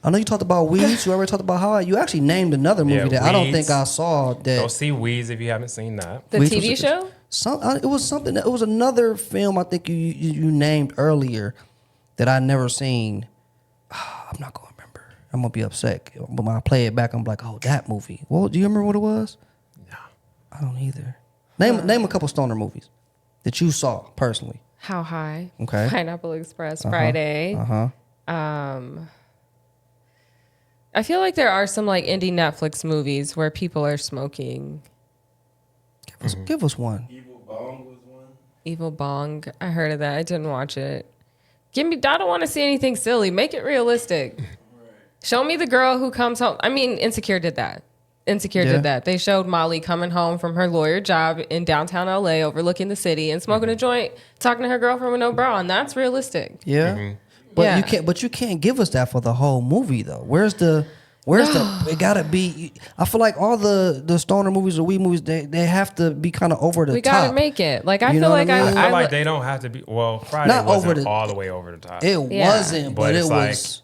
I know you talked about Weeds. You already talked about Ha. You actually named another movie that I don't think I saw. Go see Weeds if you haven't seen that. The Weeds TV show? It was something. It was another film I think you named earlier that I never seen. I'm not gonna remember. I'm gonna be upset. But when I play it back, I'm like, oh, that movie. Well, do you remember what it was? No, I don't either. Name a couple stoner movies that you saw personally. How High? Okay. Pineapple Express, Friday. I feel like there are some like indie Netflix movies where people are smoking. Give us one. Evil Bong was one. Evil Bong. I heard of that. I didn't watch it. I don't want to see anything silly. Make it realistic. Right. Show me the girl who comes home. I mean, Insecure did that. Did that. They showed Molly coming home from her lawyer job in downtown LA overlooking the city and smoking a joint, talking to her girlfriend with no bra on. That's realistic. Yeah. But you can't give us that for the whole movie though. Where's the it gotta be. I feel like all the stoner movies or weed movies, they have to be kind of over the top. We gotta make it. Like I You feel know like what I mean? I feel like they don't have to be. Well, Friday Not wasn't over the- all the way over the top. It wasn't, but it it's was.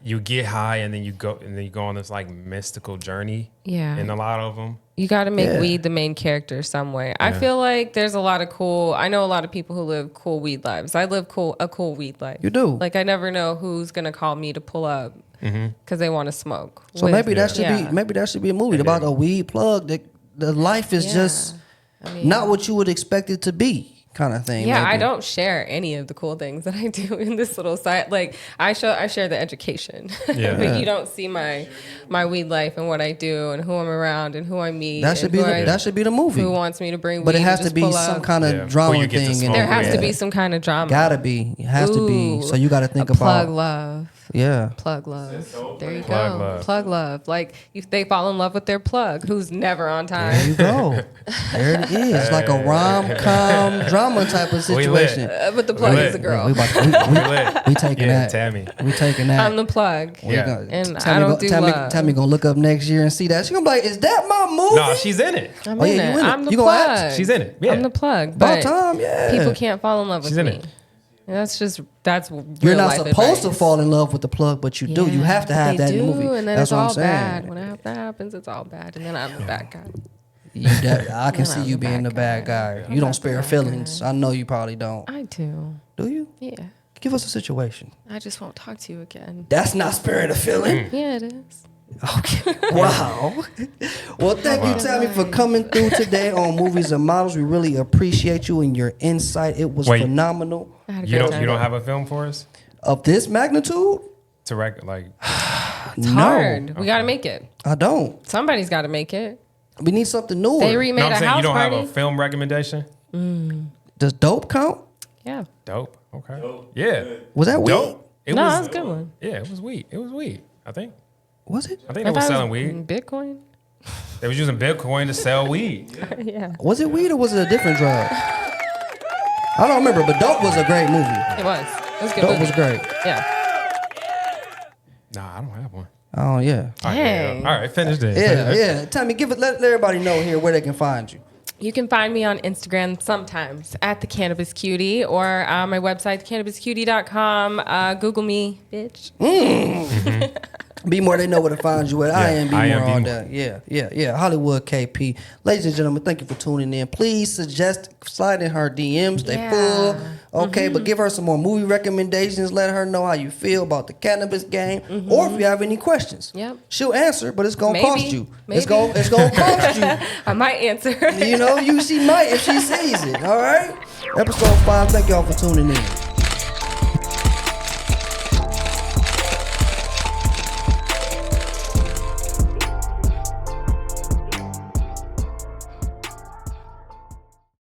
you get high and then you go on this like mystical journey. Yeah. In a lot of them. You got to make weed the main character some way. I feel like there's a lot of I know a lot of people who live cool weed lives. I live a cool weed life. You do. Like I never know who's going to call me to pull up because they want to smoke. So maybe that should be a movie about a weed plug. The life is just not what you would expect it to be. Kind of thing. Yeah, maybe. I don't share any of the cool things that I do in this little site. Like I share the education, but you don't see my weed life and what I do and who I'm around and who I meet. That should be the movie. Who wants me to bring weed? But it has to just be pull some up. kind of drama thing. There has to be some kind of drama. Gotta be. It has to be. So you got to think about plug love. Yeah. Plug love. There you go. Plug love. Like if they fall in love with their plug, who's never on time. There you go. There it is. Like a rom-com drama type of situation. But the plug is the girl. We taking that. Tammy. We taking that. I'm the plug. And I don't do love. Tammy gonna look up next year and see that. She gonna be like, "Is that my movie?" No, she's in it. I'm in it. I'm the You gonna plug. act? She's in it. Yeah. I'm the plug. About But time, yeah. people can't fall in love with She's in me. it. And that's You're real not life supposed to advice. fall in love with the plug, but you do. You have to have They that in the do, movie. and then That's it's what I'm all saying. bad. When that happens, it's all bad, and then I'm the bad guy. I can see you being the bad guy. You don't spare feelings. I know you probably don't. I do. Do you? Yeah. Give us a situation. I just won't talk to you again. That's not sparing a feeling. Yeah, it is. Okay. Wow. Well, thank you, Tammy, for coming through today on Movies and Models. We really appreciate you and your insight. It was phenomenal. You don't have a film for us Of this magnitude? to like. It's hard. We got to make it. I don't. Somebody's got to make it. We need something newer. They remade No, I'm a saying house you don't party. have a film recommendation. Does Dope count? Yeah. Dope. Okay. Dope. Yeah. Was that weed? Dope. It No, was. that's a good one. Yeah, it was weed. It was weed. I think. Was it? I think they were selling weed. Bitcoin. They was using Bitcoin to sell weed. Yeah, Was it weed or was it a different drug? I don't remember, but Dope was a great movie. it was. It was a good. Dope movie. was great. Yeah. Nah, I don't have one. Oh yeah. All right, Dang. All right, finish this. Yeah. Tammy, let everybody know here where they can find you. You can find me on Instagram sometimes at the Cannabis Cutie or my website, cannabiscutie.com. Google me, bitch. Be more, they know where to find you at. I am Be I more am Be on More. that. Yeah. Hollywood KP. Ladies and gentlemen, thank you for tuning in. Please slide in her DMs. They Yeah. full. Okay, but give her some more movie recommendations. Let her know how you feel about the cannabis game, or if you have any questions. Yep. She'll answer, but it's gonna Maybe. cost you. It's Maybe. gonna cost you. I might answer. She might if she sees it. All right. Episode 5. Thank y'all for tuning in.